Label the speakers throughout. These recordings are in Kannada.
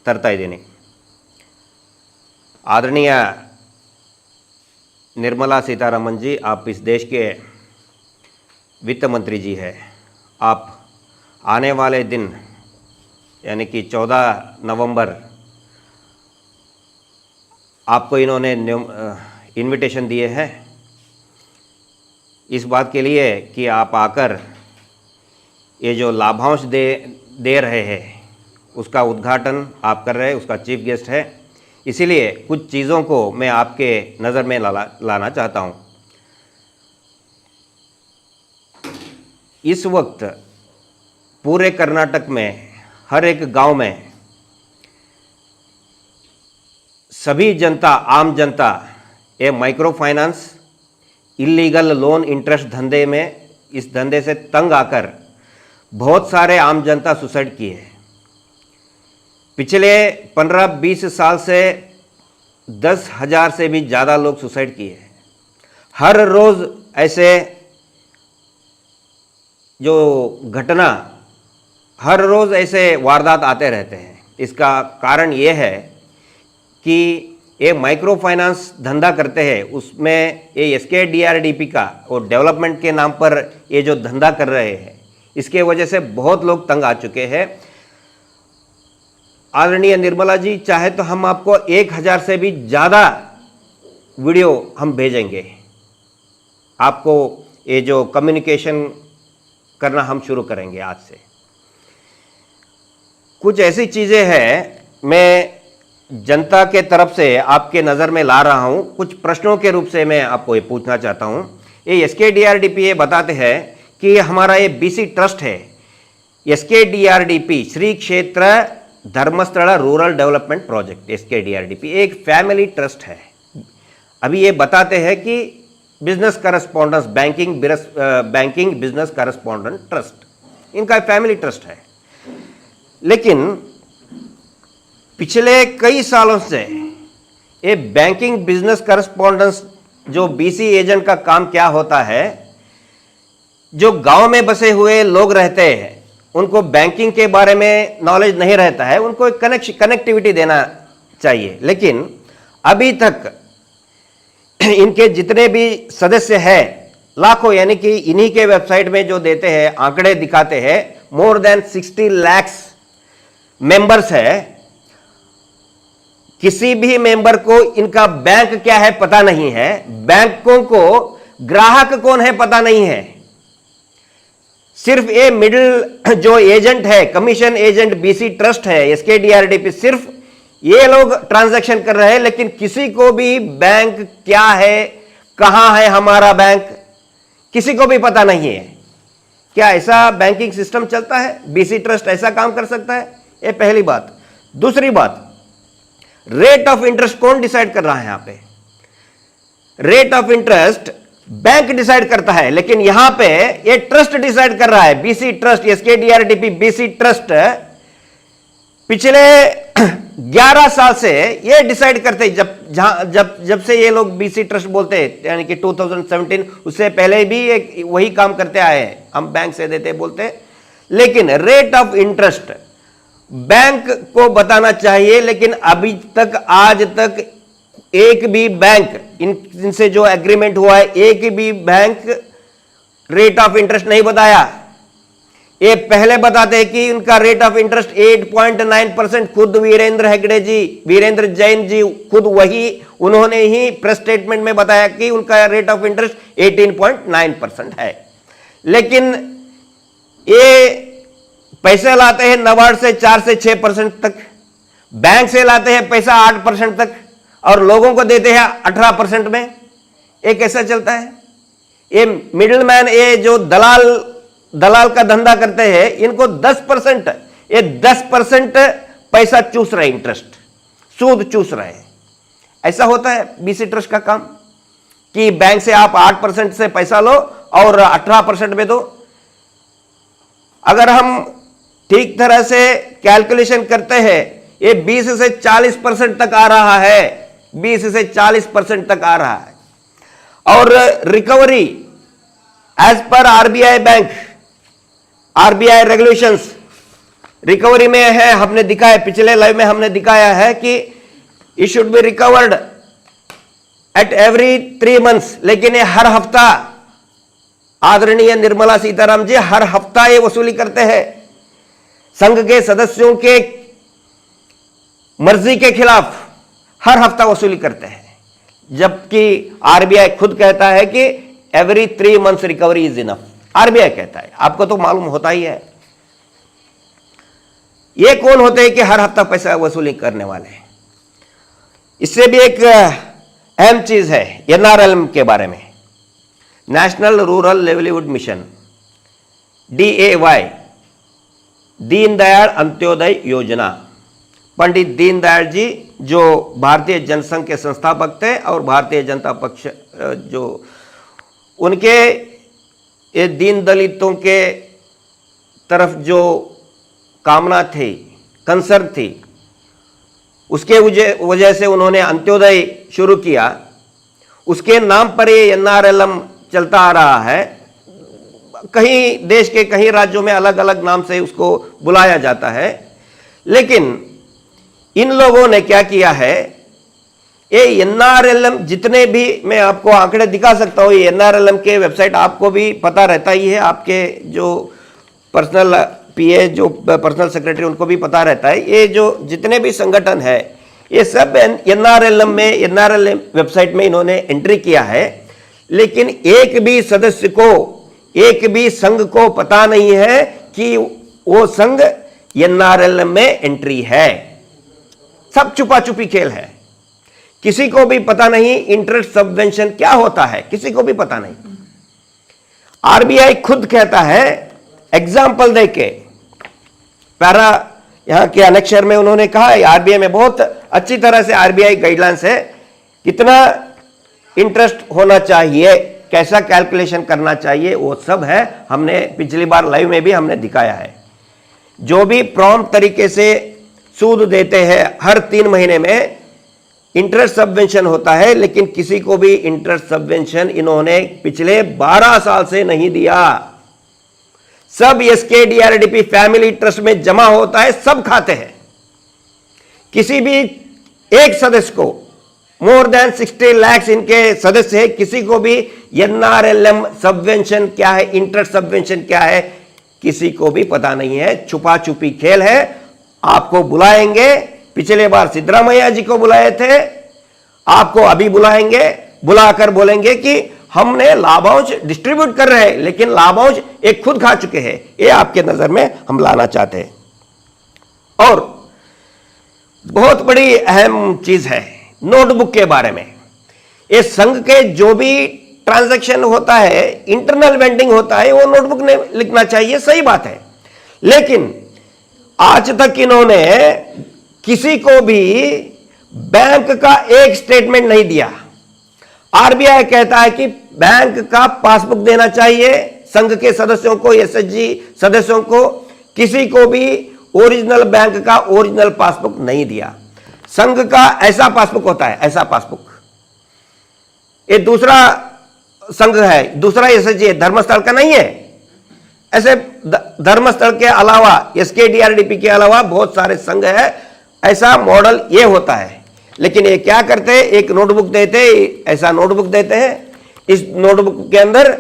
Speaker 1: ತರ್ತಾ ಇದ್ದೀನಿ. आदरणीय निर्मला सीतारमन जी, आप इस देश के वित्त मंत्री जी हैं. आप आने वाले दिन यानी कि 14 नवंबर आपको इन्होंने इनविटेशन दिए हैं इस बात के लिए कि आप आकर ये जो लाभांश दे रहे हैं उसका उद्घाटन आप कर रहे हैं, उसका चीफ गेस्ट है. इसीलिए कुछ चीज़ों को मैं आपके नज़र में लाना चाहता हूँ. इस वक्त पूरे कर्नाटक में हर एक गांव में सभी जनता, आम जनता ये micro finance, illegal loan interest धंधे में, इस धंधे से तंग आकर बहुत सारे आम जनता सुसाइड किए हैं. पिछले 15-20 साल से 10,000 से भी ज़्यादा लोग सुसाइड किए हैं. हर रोज़ ऐसे जो घटना, हर रोज़ ऐसे वारदात आते रहते हैं. इसका कारण ये है कि ये माइक्रो फाइनेंस धंधा करते हैं, उसमें ये SKDRDP का और डेवलपमेंट के नाम पर ये जो धंधा कर रहे हैं, इसके वजह से बहुत लोग तंग आ चुके हैं. आदरणीय निर्मला जी, चाहे तो हम आपको 1,000 से भी ज़्यादा वीडियो हम भेजेंगे. आपको ये जो कम्युनिकेशन करना हम शुरू करेंगे आज से. कुछ ऐसी चीज़ें हैं मैं जनता के तरफ से आपके नज़र में ला रहा हूँ. कुछ प्रश्नों के रूप से मैं आपको ये पूछना चाहता हूँ. ये SKDRDP ये बताते हैं कि हमारा ये BC ट्रस्ट है. SKDRDP श्री क्षेत्र Dharmasthala rural development project, SKDRDP एक फैमिली ट्रस्ट है. अभी ये बताते हैं कि business correspondence banking business correspondent trust, इनका फैमिली ट्रस्ट है. लेकिन पिछले कई सालों से ये बैंकिंग बिजनेस करस्पॉन्डेंस जो BC एजेंट का काम क्या होता है, जो गांव में बसे हुए लोग रहते हैं उनको बैंकिंग के बारे में नॉलेज नहीं रहता है, उनको एक कनेक्टिविटी देना चाहिए. लेकिन अभी तक इनके जितने भी सदस्य हैं लाखों, यानी कि इन्हीं के वेबसाइट में जो देते हैं आंकड़े दिखाते हैं, मोर देन 60 लाख मेंबर्स है. किसी भी मेंबर को इनका बैंक क्या है पता नहीं है, बैंकों को ग्राहक कौन है पता नहीं है. सिर्फ ये मिडिल जो एजेंट है, कमीशन एजेंट BC ट्रस्ट है, SKDRDP, सिर्फ ये लोग ट्रांजैक्शन कर रहे हैं. लेकिन किसी को भी बैंक क्या है, कहां है हमारा बैंक, किसी को भी पता नहीं है. क्या ऐसा बैंकिंग सिस्टम चलता है? BC ट्रस्ट ऐसा काम कर सकता है? ये पहली बात. दूसरी बात, रेट ऑफ इंटरेस्ट कौन डिसाइड कर रहा है? यहां पे rate of interest bank decide करता है, लेकिन यहां पे ये ट्रस्ट डिसाइड कर रहा है. BC trust, SKDRDP BC trust पिछले 11 साल से ये डिसाइड करते हैं. जब से ये लोग BC ट्रस्ट बोलते हैं, यानी कि 2017, उससे पहले भी वही काम करते आए हैं. हम बैंक से देते बोलते, लेकिन रेट ऑफ इंटरेस्ट बैंक को बताना चाहिए. लेकिन अभी तक, आज तक एक भी बैंक, इनसे जो एग्रीमेंट हुआ है, एक भी बैंक रेट ऑफ इंटरेस्ट नहीं बताया. ये पहले बताते हैं कि उनका रेट ऑफ इंटरेस्ट 8.9%. खुद वीरेंद्र हेगड़े जी, वीरेंद्र जैन जी, खुद वही उन्होंने ही प्रेस स्टेटमेंट में बताया कि उनका रेट ऑफ इंटरेस्ट 18.9% है. लेकिन ये पैसे लाते हैं नबार्ड से 4 से 6% तक, बैंक से लाते हैं पैसा 8% तक, और लोगों को देते हैं 18% में. ये कैसा चलता है? ये मिडिलमैन, ये जो दलाल का धंधा करते हैं, इनको 10%, ये 10% पैसा चूस रहे, इंटरेस्ट, सूद चूस रहे हैं. ऐसा होता है BC ट्रस्ट का काम कि बैंक से आप 8% से पैसा लो और 18% में दो. अगर हम ठीक तरह से कैलकुलेशन करते हैं, ये 20 से 40% तक आ रहा है, 20 से 40% तक आ रहा है. और recovery as per RBI bank, RBI regulations, recovery में है, हमने दिखाया, पिछले लाइव में हमने दिखाया है कि it should be recovered at every 3 months, लेकिन ये हर हफ्ता, आदरणीय निर्मला सीताराम जी हर हफ्ता ये वसूली करते हैं संघ के सदस्यों के मर्जी के खिलाफ, हर हफ्ता वसूली करते हैं, जबकि आरबीआई खुद कहता है कि every 3 months recovery is enough. RBI कहता है, आपको तो मालूम होता ही है। ये कौन होते हैं कि हर हफ्ता पैसा वसूली करने वाले? इससे भी एक अहम चीज है एनआरएलएम के बारे में, national rural livelihood mission, DAY, Deendayal Antyodaya योजना। पंडित दीनदयाल जी जो भारतीय जनसंघ के संस्थापक थे और भारतीय जनता पक्ष जो उनके ये दीन दलितों के तरफ जो कामना थी, कंसर्न थी, उसके वजह से उन्होंने अंत्योदय शुरू किया। उसके नाम पर ये एनआरएलएम चलता आ रहा है। कहीं देश के कई राज्यों में अलग अलग नाम से उसको बुलाया जाता है, लेकिन इन लोगों ने क्या किया है, ये एनआरएलएम जितने भी, मैं आपको आंकड़े दिखा सकता हूं, ये एनआरएलएम के वेबसाइट आपको भी पता रहता ही है, आपके जो पर्सनल पीए जो पर्सनल सेक्रेटरी उनको भी पता रहता है। ये जो जितने भी संगठन है ये सब एनआरएलएम में, एनआरएलएम वेबसाइट में इन्होंने एंट्री किया है, लेकिन एक भी सदस्य को, एक भी संघ को पता नहीं है कि वो संघ एनआरएलएम में एंट्री है। सब छुपा छुपी खेल है, किसी को भी पता नहीं इंटरेस्ट सबवेंशन क्या होता है, किसी को भी पता नहीं। आरबीआई खुद कहता है, एग्जाम्पल देके पैरा यहां के अनेक्शर में उन्होंने कहा है, आरबीआई में बहुत अच्छी तरह से आरबीआई गाइडलाइंस है, कितना इंटरेस्ट होना चाहिए, कैसा कैलकुलेशन करना चाहिए, वो सब है। हमने पिछली बार लाइव में भी हमने दिखाया है। जो भी प्रॉम्प्ट तरीके से सूद देते हैं, हर 3 महीने में इंटरेस्ट सबवेंशन होता है, लेकिन किसी को भी इंटरेस्ट सबवेंशन इन्होंने पिछले 12 साल से नहीं दिया। सब एसकेडीआरडीपी फैमिली ट्रस्ट में जमा होता है, सब खाते हैं। किसी भी एक सदस्य को, मोर देन 60 लाख इनके सदस्य है, किसी को भी एनआरएलएम सबवेंशन क्या है, इंटरेस्ट सबवेंशन क्या है, किसी को भी पता नहीं है। छुपा छुपी खेल है। आपको बुलाएंगे, पिछले बार सिद्धरामैया जी को बुलाए थे, आपको अभी बुलाएंगे, बुलाकर बोलेंगे कि हमने लाभांश डिस्ट्रीब्यूट कर रहे हैं, लेकिन लाभांश एक खुद खा चुके हैं। ये आपके नजर में हम लाना चाहते हैं। और बहुत बड़ी अहम चीज है नोटबुक के बारे में। ये संघ के जो भी ट्रांजैक्शन होता है, इंटरनल वेंडिंग होता है, वो नोटबुक में लिखना चाहिए, सही बात है। लेकिन आज तक इन्होंने किसी को भी बैंक का एक स्टेटमेंट नहीं दिया। आरबीआई कहता है कि बैंक का पासबुक देना चाहिए संघ के सदस्यों को, एसएचजी सदस्यों को। किसी को भी ओरिजिनल बैंक का ओरिजिनल पासबुक नहीं दिया। संघ का ऐसा पासबुक होता है, ऐसा पासबुक। ये दूसरा संघ है, दूसरा एसएचजी है, धर्मस्थल का नहीं है। ऐसे धर्मस्थल के अलावा, एसकेडीआरडीपी के अलावा बहुत सारे संघ है, ऐसा मॉडल ये होता है। लेकिन ये क्या करते हैं, एक नोटबुक देते हैं, ऐसा नोटबुक देते हैं। इस नोटबुक के अंदर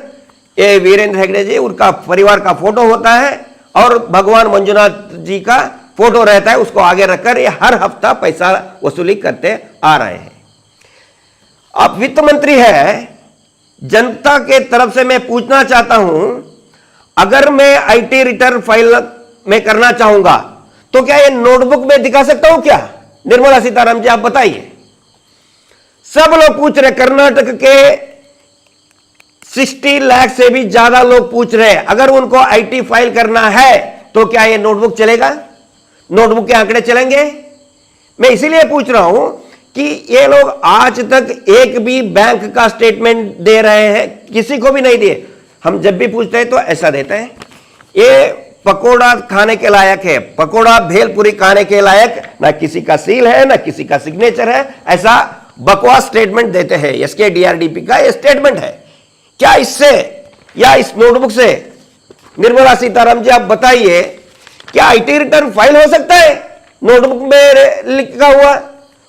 Speaker 1: ये वीरेंद्र हेगड़े जी, उनका परिवार का फोटो होता है और भगवान मंजुनाथ जी का फोटो रहता है। उसको आगे रखकर ये हर हफ्ता पैसा वसूली करते आ रहे हैं। आप वित्त मंत्री है, जनता के तरफ से मैं पूछना चाहता हूं, अगर मैं आईटी रिटर्न फाइल में करना चाहूंगा तो क्या ये नोटबुक में दिखा सकता हूं क्या? निर्मला सीताराम जी आप बताइए। सब लोग पूछ रहे, कर्नाटक के 60 लाख से भी ज्यादा लोग पूछ रहे हैं, अगर उनको आईटी फाइल करना है तो क्या ये नोटबुक चलेगा? नोटबुक के आंकड़े चलेंगे? मैं इसीलिए पूछ रहा हूं कि ये लोग आज तक एक भी बैंक का स्टेटमेंट दे रहे हैं, किसी को भी नहीं दिए। हम जब भी पूछते हैं तो ऐसा देते हैं, ये पकोड़ा खाने के लायक है, पकोड़ा भेलपुरी खाने के लायक, ना किसी का सील है ना किसी का सिग्नेचर है, ऐसा बकवास स्टेटमेंट देते हैं। एसकेडीआरडीपी का ये स्टेटमेंट है। क्या इससे या इस नोटबुक से, निर्मला सीताराम जी आप बताइए क्या आईटी रिटर्न फाइल हो सकता है नोटबुक में लिखा हुआ?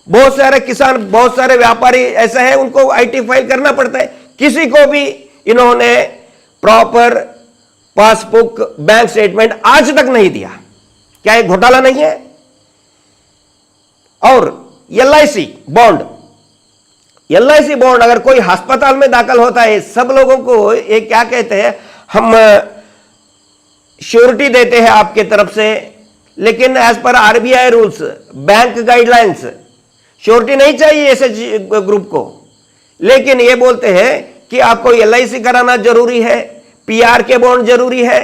Speaker 1: बहुत सारे किसान, बहुत सारे व्यापारी ऐसा है, उनको आईटी फाइल करना पड़ता है। किसी को भी इन्होंने प्रॉपर पासबुक, बैंक स्टेटमेंट आज तक नहीं दिया। क्या ये घोटाला नहीं है? और एलआईसी बॉन्ड, एलआईसी बॉन्ड अगर कोई अस्पताल में दाखिल होता है, सब लोगों को ये क्या कहते हैं, हम श्योरिटी देते हैं आपके तरफ से, लेकिन as per RBI rules, bank guidelines, surety नहीं चाहिए ऐसे ग्रुप को। लेकिन ये बोलते हैं कि आपको एलआईसी कराना जरूरी है, पीआर के बॉन्ड जरूरी है।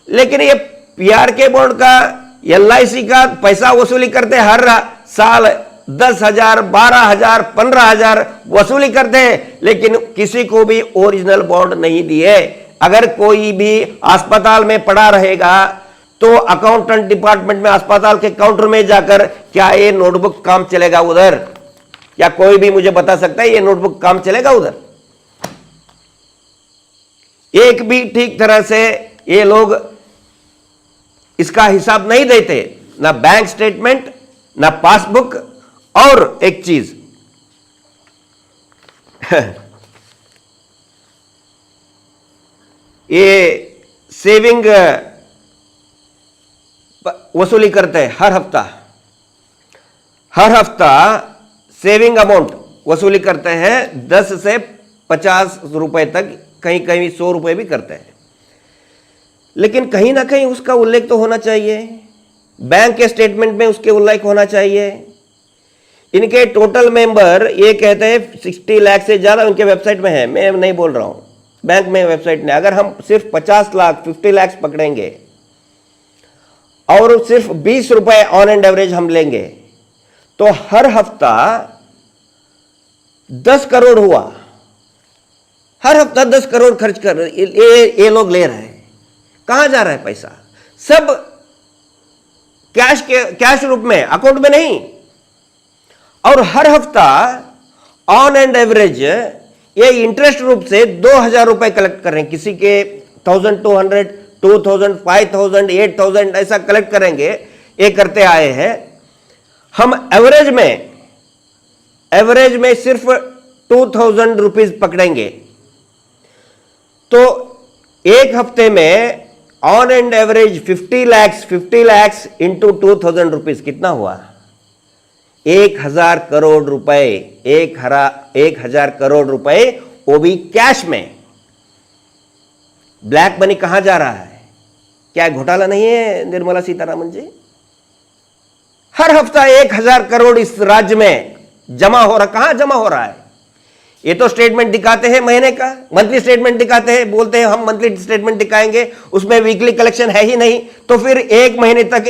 Speaker 1: लेकिन ये पीआर के बॉन्ड का, एलआईसी का पैसा वसूली करते हर साल 10,000, 12,000, 15,000 वसूली करते हैं, लेकिन किसी को भी ओरिजिनल बॉन्ड नहीं दिए। अगर कोई भी अस्पताल में पड़ा रहेगा तो अकाउंटेंट डिपार्टमेंट में, अस्पताल के काउंटर में जाकर, क्या ये नोटबुक काम चलेगा उधर? क्या कोई भी मुझे बता सकता है ये नोटबुक काम चलेगा उधर? एक भी ठीक तरह से ये लोग इसका हिसाब नहीं देते, ना बैंक स्टेटमेंट, ना पासबुक। और एक चीज ये सेविंग वसूली करते हैं हर हफ्ता सेविंग अमाउंट वसूली करते हैं 10 से 50 रुपए तक, कहीं कहीं 100 रुपए भी करते हैं। लेकिन कहीं ना कहीं उसका उल्लेख तो होना चाहिए, बैंक के स्टेटमेंट में उसके उल्लेख होना चाहिए। इनके टोटल मेंबर ये कहते हैं 60 लाख से ज्यादा उनके वेबसाइट में है, मैं नहीं बोल रहा हूं, बैंक में वेबसाइट ने। अगर हम सिर्फ 50 लाख 50 लाख पकड़ेंगे और सिर्फ 20 रुपए ऑन एंड एवरेज हम लेंगे, तो हर हफ्ता 10 करोड़ हुआ। हर हफ्ता 10 करोड़ खर्च कर ये लोग ले रहे हैं। कहां जा रहा है पैसा? सब कैश रूप में, अकाउंट में नहीं। और हर हफ्ता ऑन एंड एवरेज ये इंटरेस्ट रूप से 2,000 रुपए कलेक्ट कर रहे हैं। किसी के 1,200, 2,000, 5,000, 8,000 ऐसा कलेक्ट करेंगे, ये करते आए हैं। हम एवरेज में सिर्फ 2,000 रुपीज पकड़ेंगे, तो एक हफ्ते में on and average 50 lakh into 2,000 rupees कितना हुआ? 1,000 करोड़ रुपए। 1,000 करोड़ रुपए, वो भी कैश में। ब्लैक मनी कहां जा रहा है? क्या घोटाला नहीं है निर्मला सीतारामन जी? हर हफ्ता 1,000 करोड़ इस राज्य में जमा हो रहा। कहां जमा हो रहा है? ये तो स्टेटमेंट दिखाते हैं महीने का, मंथली स्टेटमेंट दिखाते हैं, बोलते हैं हम मंथली स्टेटमेंट दिखाएंगे, उसमें वीकली कलेक्शन है ही नहीं। तो फिर एक महीने तक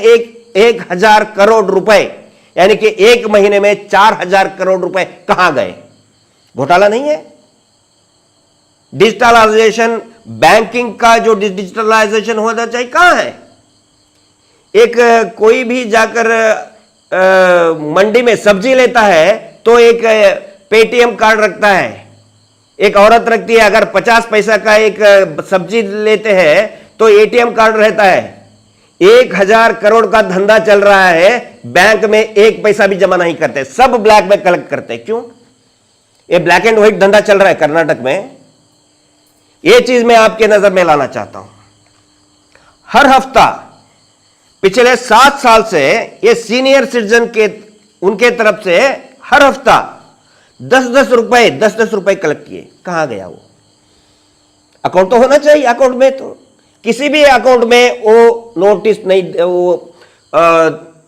Speaker 1: 1,000 करोड़ रुपए, यानी कि एक महीने में 4,000 करोड़ रुपए कहां गए? घोटाला नहीं है? डिजिटलाइजेशन, बैंकिंग का जो डिजिटलाइजेशन होना चाहिए, कहां है? एक कोई भी जाकर मंडी में सब्जी लेता है तो एक पेटीएम कार्ड रखता है। एक औरत रखती है, अगर 50 पैसा का एक सब्जी लेते हैं तो एटीएम कार्ड रहता है। 1,000 करोड़ का धंधा चल रहा है, बैंक में एक पैसा भी जमा नहीं करते, सब ब्लैक में कलेक्ट करते। क्यों? ये ब्लैक एंड व्हाइट धंधा चल रहा है कर्नाटक में। यह चीज मैं आपके नजर में लाना चाहता हूं। हर हफ्ता पिछले 7 साल से ये सीनियर सिटीजन के, उनके तरफ से हर हफ्ता 10-10 रुपए कलेक्ट किए। कहां गया वो? अकाउंट तो होना चाहिए। अकाउंट में तो किसी भी अकाउंट में वो नोटिस नहीं, वो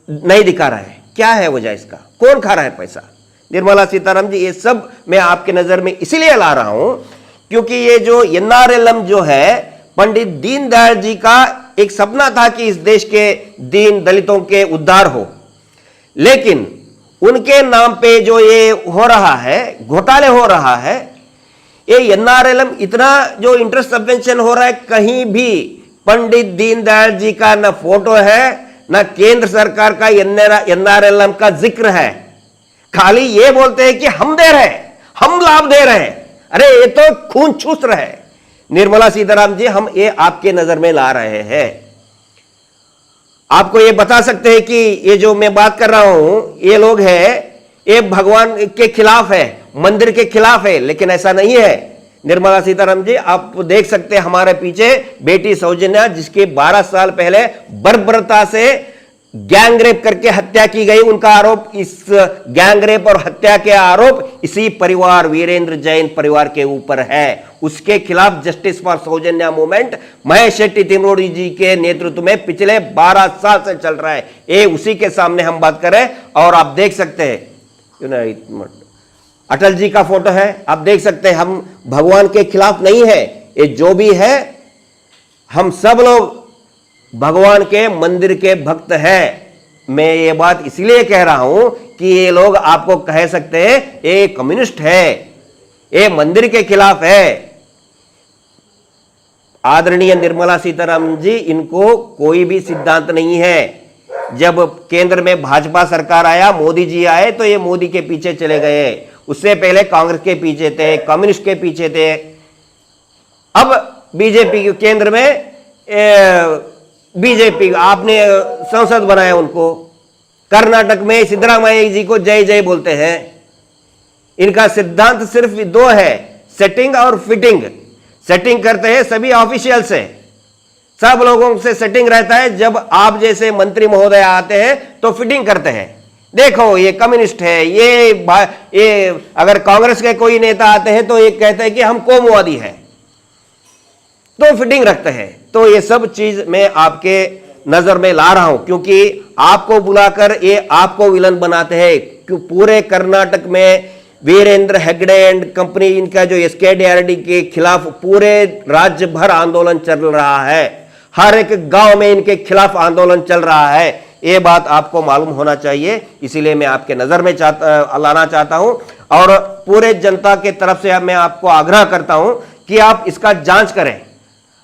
Speaker 1: नहीं दिखा रहा है। क्या है वजह इसका? कौन खा रहा है पैसा? निर्मला सीतारामन जी, ये सब मैं आपके नजर में इसीलिए ला रहा हूं क्योंकि ये जो एनआरएलएम जो है, पंडित दीनदयाल जी का एक सपना था कि इस देश के दीन दलितों के उद्धार हो, लेकिन उनके नाम पे जो ये हो रहा है, घोटाले हो रहा है, ये एनआरएलएम इतना जो इंटरेस्ट सबवेंशन हो रहा है, कहीं भी पंडित दीनदयाल जी का न फोटो है, न केंद्र सरकार का एनआरएलएम का जिक्र है। खाली ये बोलते हैं कि हम दे रहे हैं, हम लाभ दे रहे हैं। अरे ये तो खून चूस रहे हैं। निर्मला सीतारामन जी, हम ये आपके नजर में ला रहे हैं। आपको ये बता सकते हैं कि ये जो मैं बात कर रहा हूं ये लोग है ये भगवान के खिलाफ है, मंदिर के खिलाफ है, लेकिन ऐसा नहीं है। निर्मला सीतारामन जी, आप देख सकते हैं हमारे पीछे बेटी सौजन्या, जिसके 12 साल पहले बर्बरता से गैंग रेप करके हत्या की गई, उनका आरोप, इस गैंग रेप और हत्या के आरोप इसी परिवार वीरेंद्र जैन परिवार के ऊपर है। उसके खिलाफ justice for Soujanya movement Mahesh Shetty Timarodi ji के नेतृत्व में पिछले 12 साल से चल रहा है। ये उसी के सामने हम बात करें। और आप देख सकते हैं अटल जी का फोटो है, आप देख सकते हैं। हम भगवान के खिलाफ नहीं है, ये जो भी है हम सब लोग भगवान के मंदिर के भक्त हैं। मैं ये बात इसलिए कह रहा हूं कि ये लोग आपको कह सकते हैं ये कम्युनिस्ट है, ये मंदिर के खिलाफ है। आदरणीय निर्मला सीतारामन जी, इनको कोई भी सिद्धांत नहीं है। जब केंद्र में भाजपा सरकार आया, मोदी जी आए, तो ये मोदी के पीछे चले गए। उससे पहले कांग्रेस के पीछे थे, कम्युनिस्ट के पीछे थे। अब बीजेपी के केंद्र में बीजेपी आपने संसद बनाया उनको। कर्नाटक में सिद्धरामैया जी को जय जय बोलते हैं। इनका सिद्धांत सिर्फ 2 है, सेटिंग और फिटिंग। सेटिंग करते हैं सभी ऑफिशियल से, सब लोगों से सेटिंग रहता है। जब आप जैसे मंत्री महोदय आते हैं तो फिटिंग करते हैं। देखो ये कम्युनिस्ट है, ये अगर कांग्रेस के कोई नेता आते हैं तो ये कहते हैं कि हम कोमुवादी हैं, तो फिटिंग रखते हैं। तो ये सब चीज मैं आपके नजर में ला रहा हूं, क्योंकि आपको बुलाकर ये आपको विलन बनाते हैं। क्यों पूरे कर्नाटक में वीरेंद्र हेगड़े एंड कंपनी, इनका जो SKDRD के खिलाफ पूरे राज्य भर आंदोलन चल रहा है। हर एक गांव में इनके खिलाफ आंदोलन चल रहा है। ये बात आपको मालूम होना चाहिए, इसीलिए मैं आपके नजर में लाना चाहता हूं। और पूरे जनता के तरफ से मैं आपको आग्रह करता हूं कि आप इसका जांच करें।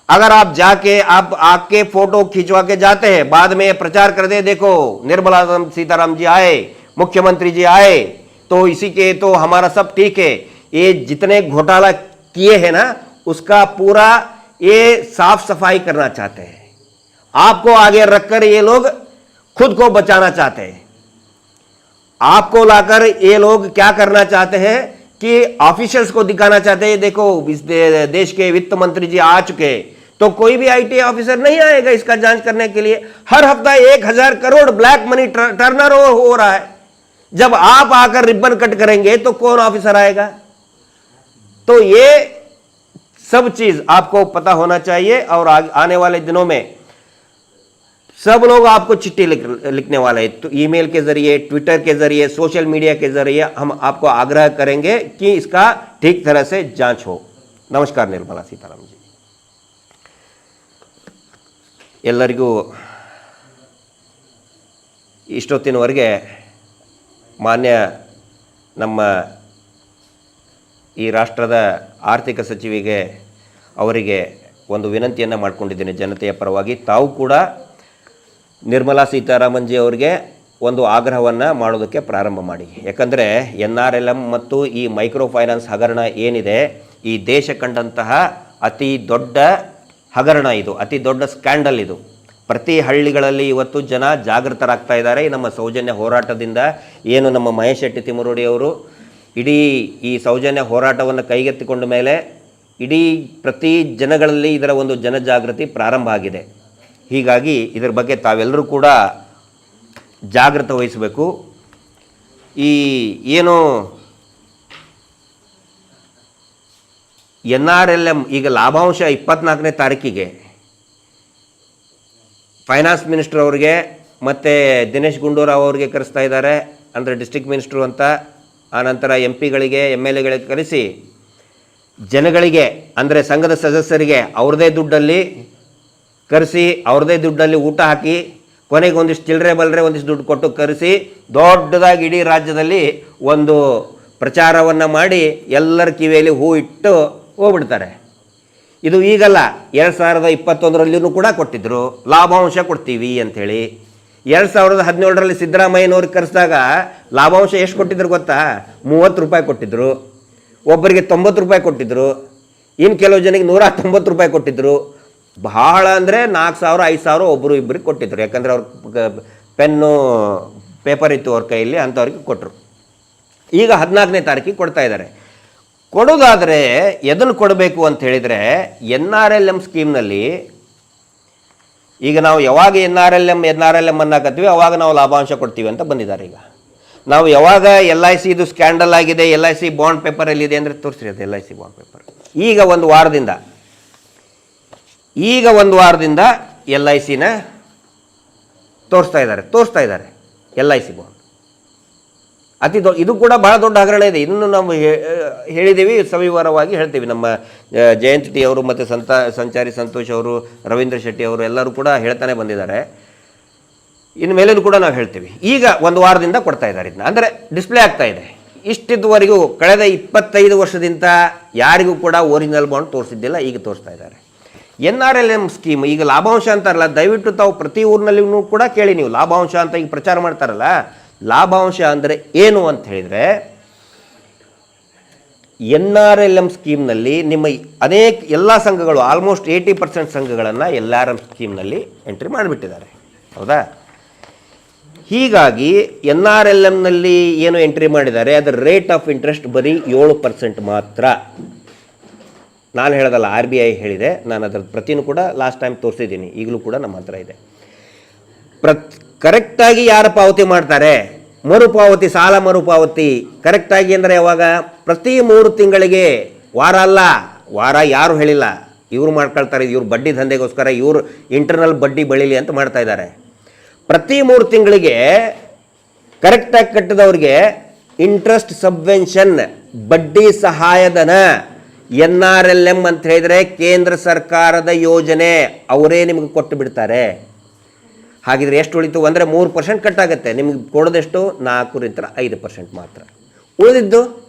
Speaker 1: अगर आप जाके आप आके फोटो खिंचवा के जाते हैं, बाद में प्रचार कर दे, देखो निर्मला सीतारामन जी आए, मुख्यमंत्री जी आए, तो इसी के तो हमारा सब ठीक है। ये जितने घोटाला किए हैं ना, उसका पूरा ये साफ सफाई करना चाहते हैं। आपको आगे रखकर ये लोग खुद को बचाना चाहते हैं। आपको लाकर ये लोग क्या करना चाहते हैं कि ऑफिशियल्स को दिखाना चाहते हैं, देखो इस देश के वित्त मंत्री जी आ चुके, तो कोई भी IT ऑफिसर नहीं आएगा इसका जांच करने के लिए। हर हफ्ता 1000 करोड़ ब्लैक मनी टर्नर हो रहा है। जब आप आकर रिबन कट करेंगे तो कौन ऑफिसर आएगा? तो ये सब चीज आपको पता होना चाहिए। और आने वाले दिनों में सब लोग आपको चिट्ठी लिखने वाले हैं, तो ईमेल के जरिए, ट्विटर के जरिए, सोशल मीडिया के जरिए हम आपको आग्रह करेंगे कि इसका ठीक तरह से जांच हो। नमस्कार निर्मला सीतारामन जी। ಎಲ್ಲರಿಗೂ ಇಷ್ಟೊತ್ತಿನವರೆಗೆ ಮಾನ್ಯ ನಮ್ಮ ಈ ರಾಷ್ಟ್ರದ ಆರ್ಥಿಕ ಸಚಿವಿಗೆ ಅವರಿಗೆ ಒಂದು ವಿನಂತಿಯನ್ನು ಮಾಡಿಕೊಂಡಿದ್ದೇನೆ ಜನತೆಯ ಪರವಾಗಿ। ತಾವು ಕೂಡ ನಿರ್ಮಲಾ ಸೀತಾರಾಮನ್ ಜಿ ಅವರಿಗೆ ಒಂದು ಆಗ್ರಹವನ್ನು ಮಾಡೋದಕ್ಕೆ ಪ್ರಾರಂಭ ಮಾಡಿ। ಯಾಕಂದರೆ NRLM ಮತ್ತು ಈ ಮೈಕ್ರೋ ಫೈನಾನ್ಸ್ ಹಗರಣ ಏನಿದೆ, ಈ ದೇಶ ಕಂಡಂತಹ ಅತಿ ದೊಡ್ಡ ಹಗರಣ ಇದು, ಅತಿ ದೊಡ್ಡ ಸ್ಕ್ಯಾಂಡಲ್ ಇದು। ಪ್ರತಿ ಹಳ್ಳಿಗಳಲ್ಲಿ ಇವತ್ತು ಜನ ಜಾಗೃತರಾಗ್ತಾ ಇದ್ದಾರೆ। ನಮ್ಮ ಸೌಜನ್ಯ ಹೋರಾಟದಿಂದ ಏನು ನಮ್ಮ ಮಹೇಶ್ ಶೆಟ್ಟಿ ತಿಮರೋಡಿ ಅವರು ಇಡೀ ಈ ಸೌಜನ್ಯ ಹೋರಾಟವನ್ನು ಕೈಗೆತ್ತಿಕೊಂಡ ಮೇಲೆ ಇಡೀ ಪ್ರತಿ ಜನಗಳಲ್ಲಿ ಇದರ ಒಂದು ಜನಜಾಗೃತಿ ಪ್ರಾರಂಭ ಆಗಿದೆ। ಹೀಗಾಗಿ ಇದರ ಬಗ್ಗೆ ತಾವೆಲ್ಲರೂ ಕೂಡ ಜಾಗೃತ ವಹಿಸಬೇಕು। ಈ ಏನು NRLM ಈಗ ಲಾಭಾಂಶ 24ನೇ ತಾರೀಕಿಗೆ ಫೈನಾನ್ಸ್ ಮಿನಿಸ್ಟರ್ ಅವರಿಗೆ ಮತ್ತು ದಿನೇಶ್ ಗುಂಡೂರಾವ್ ಅವರಿಗೆ ಕರೆಸ್ತಾ ಇದ್ದಾರೆ, ಅಂದರೆ ಡಿಸ್ಟ್ರಿಕ್ಟ್ ಮಿನಿಸ್ಟ್ರು ಅಂತ। ಆನಂತರ MP ಗಳಿಗೆ MLAಗಳಿಗೆ ಕರೆಸಿ ಜನಗಳಿಗೆ, ಅಂದರೆ ಸಂಘದ ಸದಸ್ಯರಿಗೆ ಅವ್ರದೇ ದುಡ್ಡಲ್ಲಿ ಕರೆಸಿ, ಅವ್ರದೇ ದುಡ್ಡಲ್ಲಿ ಊಟ ಹಾಕಿ, ಕೊನೆಗೆ ಒಂದಿಷ್ಟು ಚಿಲ್ಲರೆ ಬಲ್ಲರೆ ಒಂದಿಷ್ಟು ದುಡ್ಡು ಕೊಟ್ಟು ಕರೆಸಿ ದೊಡ್ಡದಾಗಿ ಇಡೀ ರಾಜ್ಯದಲ್ಲಿ ಒಂದು ಪ್ರಚಾರವನ್ನು ಮಾಡಿ ಎಲ್ಲರ ಕಿವಿಯಲ್ಲಿ ಹೂ ಇಟ್ಟು ಹೋಗ್ಬಿಡ್ತಾರೆ। ಇದು ಈಗಲ್ಲ, 2021ರಲ್ಲಿಯೂ ಕೂಡ ಕೊಟ್ಟಿದ್ದರು, ಲಾಭಾಂಶ ಕೊಡ್ತೀವಿ ಅಂಥೇಳಿ। 2017ರಲ್ಲಿ ಸಿದ್ದರಾಮಯ್ಯನವ್ರಿಗೆ ಕರೆಸಿದಾಗ ಲಾಭಾಂಶ ಎಷ್ಟು ಕೊಟ್ಟಿದ್ರು ಗೊತ್ತಾ? 30 ರೂಪಾಯಿ ಕೊಟ್ಟಿದ್ದರು, ಒಬ್ಬರಿಗೆ 90 ರೂಪಾಯಿ ಕೊಟ್ಟಿದ್ದರು, ಇನ್ನು ಕೆಲವು ಜನಕ್ಕೆ 190 ರೂಪಾಯಿ ಕೊಟ್ಟಿದ್ದರು। ಬಹಳ ಅಂದರೆ 4,000 5,000 ಒಬ್ಬರು ಇಬ್ಬರಿಗೆ ಕೊಟ್ಟಿದ್ರು. ಯಾಕಂದರೆ ಅವ್ರ ಪೆನ್ನು ಪೇಪರ್ ಇತ್ತು ಅವ್ರ ಕೈಯಲ್ಲಿ, ಅಂಥವ್ರಿಗೆ ಕೊಟ್ಟರು. ಈಗ 14ನೇ ತಾರೀಕಿಗೆ ಕೊಡ್ತಾ ಇದ್ದಾರೆ. ಕೊಡೋದಾದರೆ ಎದನ್ನು ಕೊಡಬೇಕು ಅಂತ ಹೇಳಿದರೆ, NRLM ಸ್ಕೀಮ್ನಲ್ಲಿ ಈಗ ನಾವು ಯಾವಾಗ NRLM ಅನ್ನಕತ್ತೀವಿ ಅವಾಗ ನಾವು ಲಾಭಾಂಶ ಕೊಡ್ತೀವಿ ಅಂತ ಬಂದಿದ್ದಾರೆ. ಈಗ ನಾವು ಯಾವಾಗ LIC ಇದು ಸ್ಕ್ಯಾಂಡಲ್ ಆಗಿದೆ, LIC ಬಾಂಡ್ ಪೇಪರಲ್ಲಿದೆ ಅಂದರೆ ತೋರಿಸ್ರಿ ಅದು LIC ಬಾಂಡ್ ಪೇಪರ್. ಈಗ ಒಂದು ವಾರದಿಂದ LICನ ತೋರಿಸ್ತಾ ಇದ್ದಾರೆ LIC ಬಾಂಡ್ ಅತಿ ದೊಡ್ಡ, ಇದು ಕೂಡ ಭಾಳ ದೊಡ್ಡ ಹಗರಣ ಇದೆ. ಇದನ್ನು ನಾವು ಹೇಳಿದ್ದೀವಿ, ಸವಿವರವಾಗಿ ಹೇಳ್ತೀವಿ. ನಮ್ಮ ಜಯಂತ್ ಟಿ ಅವರು ಮತ್ತು ಸಂಚಾರಿ ಸಂತೋಷ್ ಅವರು, ರವೀಂದ್ರ ಶೆಟ್ಟಿ ಅವರು ಎಲ್ಲರೂ ಕೂಡ ಹೇಳ್ತಾನೆ ಬಂದಿದ್ದಾರೆ. ಇನ್ನು ಮೇಲೇನು ಕೂಡ ನಾವು ಹೇಳ್ತೀವಿ. ಈಗ ಒಂದು ವಾರದಿಂದ ಕೊಡ್ತಾ ಇದ್ದಾರೆ ಇದನ್ನ, ಅಂದರೆ ಡಿಸ್ಪ್ಲೇ ಆಗ್ತಾ ಇದೆ. ಇಷ್ಟಿದ್ದುವರೆಗೂ ಕಳೆದ 25 ವರ್ಷದಿಂದ ಯಾರಿಗೂ ಕೂಡ ಒರಿಜಿನಲ್ ಬಾಂಡ್ ತೋರಿಸಿದ್ದಿಲ್ಲ, ಈಗ ತೋರಿಸ್ತಾ ಇದ್ದಾರೆ. NRLM ಸ್ಕೀಮ್ ಈಗ ಲಾಭಾಂಶ ಅಂತಾರಲ್ಲ, ದಯವಿಟ್ಟು ತಾವು ಪ್ರತಿ ಊರಿನಲ್ಲಿಯೂ ಕೂಡ ಕೇಳಿ. ನೀವು ಲಾಭಾಂಶ ಅಂತ ಈಗ ಪ್ರಚಾರ ಮಾಡ್ತಾರಲ್ಲ, ಲಾಭಾಂಶ ಅಂದರೆ ಏನು ಅಂತ ಹೇಳಿದರೆ, NRLM ಸ್ಕೀಮ್ನಲ್ಲಿ ನಿಮ್ಮ ಎಲ್ಲ ಸಂಘಗಳು, ಆಲ್ಮೋಸ್ಟ್ 80% ಸಂಘಗಳನ್ನು LRM ಸ್ಕೀಮ್ನಲ್ಲಿ ಎಂಟ್ರಿ ಮಾಡಿಬಿಟ್ಟಿದ್ದಾರೆ, ಹೌದಾ? ಹೀಗಾಗಿ NRLMನಲ್ಲಿ ಏನು ಎಂಟ್ರಿ ಮಾಡಿದ್ದಾರೆ, ಅದರ ರೇಟ್ ಆಫ್ ಇಂಟ್ರೆಸ್ಟ್ ಬರೀ 7% ಮಾತ್ರ. ನಾನು ಹೇಳೋದಲ್ಲ, RBI ಹೇಳಿದೆ. ನಾನು ಅದರ ಪ್ರತಿನೂ ಕೂಡ ಲಾಸ್ಟ್ ಟೈಮ್ ತೋರಿಸಿದ್ದೀನಿ, ಈಗಲೂ ಕೂಡ ನಮ್ಮ ಹತ್ರ ಇದೆ. ಕರೆಕ್ಟಾಗಿ ಯಾರು ಪಾವತಿ ಮಾಡ್ತಾರೆ, ಮರುಪಾವತಿ, ಸಾಲ ಮರುಪಾವತಿ ಕರೆಕ್ಟಾಗಿ ಅಂದರೆ ಯಾವಾಗ? ಪ್ರತಿ 3 ತಿಂಗಳಿಗೆ, ವಾರ ಅಲ್ಲ, ವಾರ ಯಾರು ಹೇಳಿಲ್ಲ, ಇವರು ಮಾಡ್ಕೊಳ್ತಾರೆ. ಇವ್ರು ಬಡ್ಡಿ ದಂಧೆಗೋಸ್ಕರ ಇವರು ಇಂಟರ್ನಲ್ ಬಡ್ಡಿ ಬೆಳೀಲಿ ಅಂತ ಮಾಡ್ತಾ ಇದ್ದಾರೆ. ಪ್ರತಿ 3 ತಿಂಗಳಿಗೆ ಕರೆಕ್ಟಾಗಿ ಕಟ್ಟಿದವ್ರಿಗೆ ಇಂಟ್ರೆಸ್ಟ್ ಸಬ್ವೆನ್ಷನ್, ಬಡ್ಡಿ ಸಹಾಯಧನ, NRLM ಅಂತ ಹೇಳಿದರೆ ಕೇಂದ್ರ ಸರ್ಕಾರದ ಯೋಜನೆ, ಅವರೇ ನಿಮಗೆ ಕೊಟ್ಟು ಬಿಡ್ತಾರೆ. ಹಾಗಿದ್ರೆ ಎಷ್ಟು ಉಳಿತು ಅಂದರೆ 3% ಕಟ್ಟಾಗುತ್ತೆ. ನಿಮಗೆ ಕೊಡೋದೆಷ್ಟು? 4-5% ಮಾತ್ರ. ಉಳಿದಿದ್ದು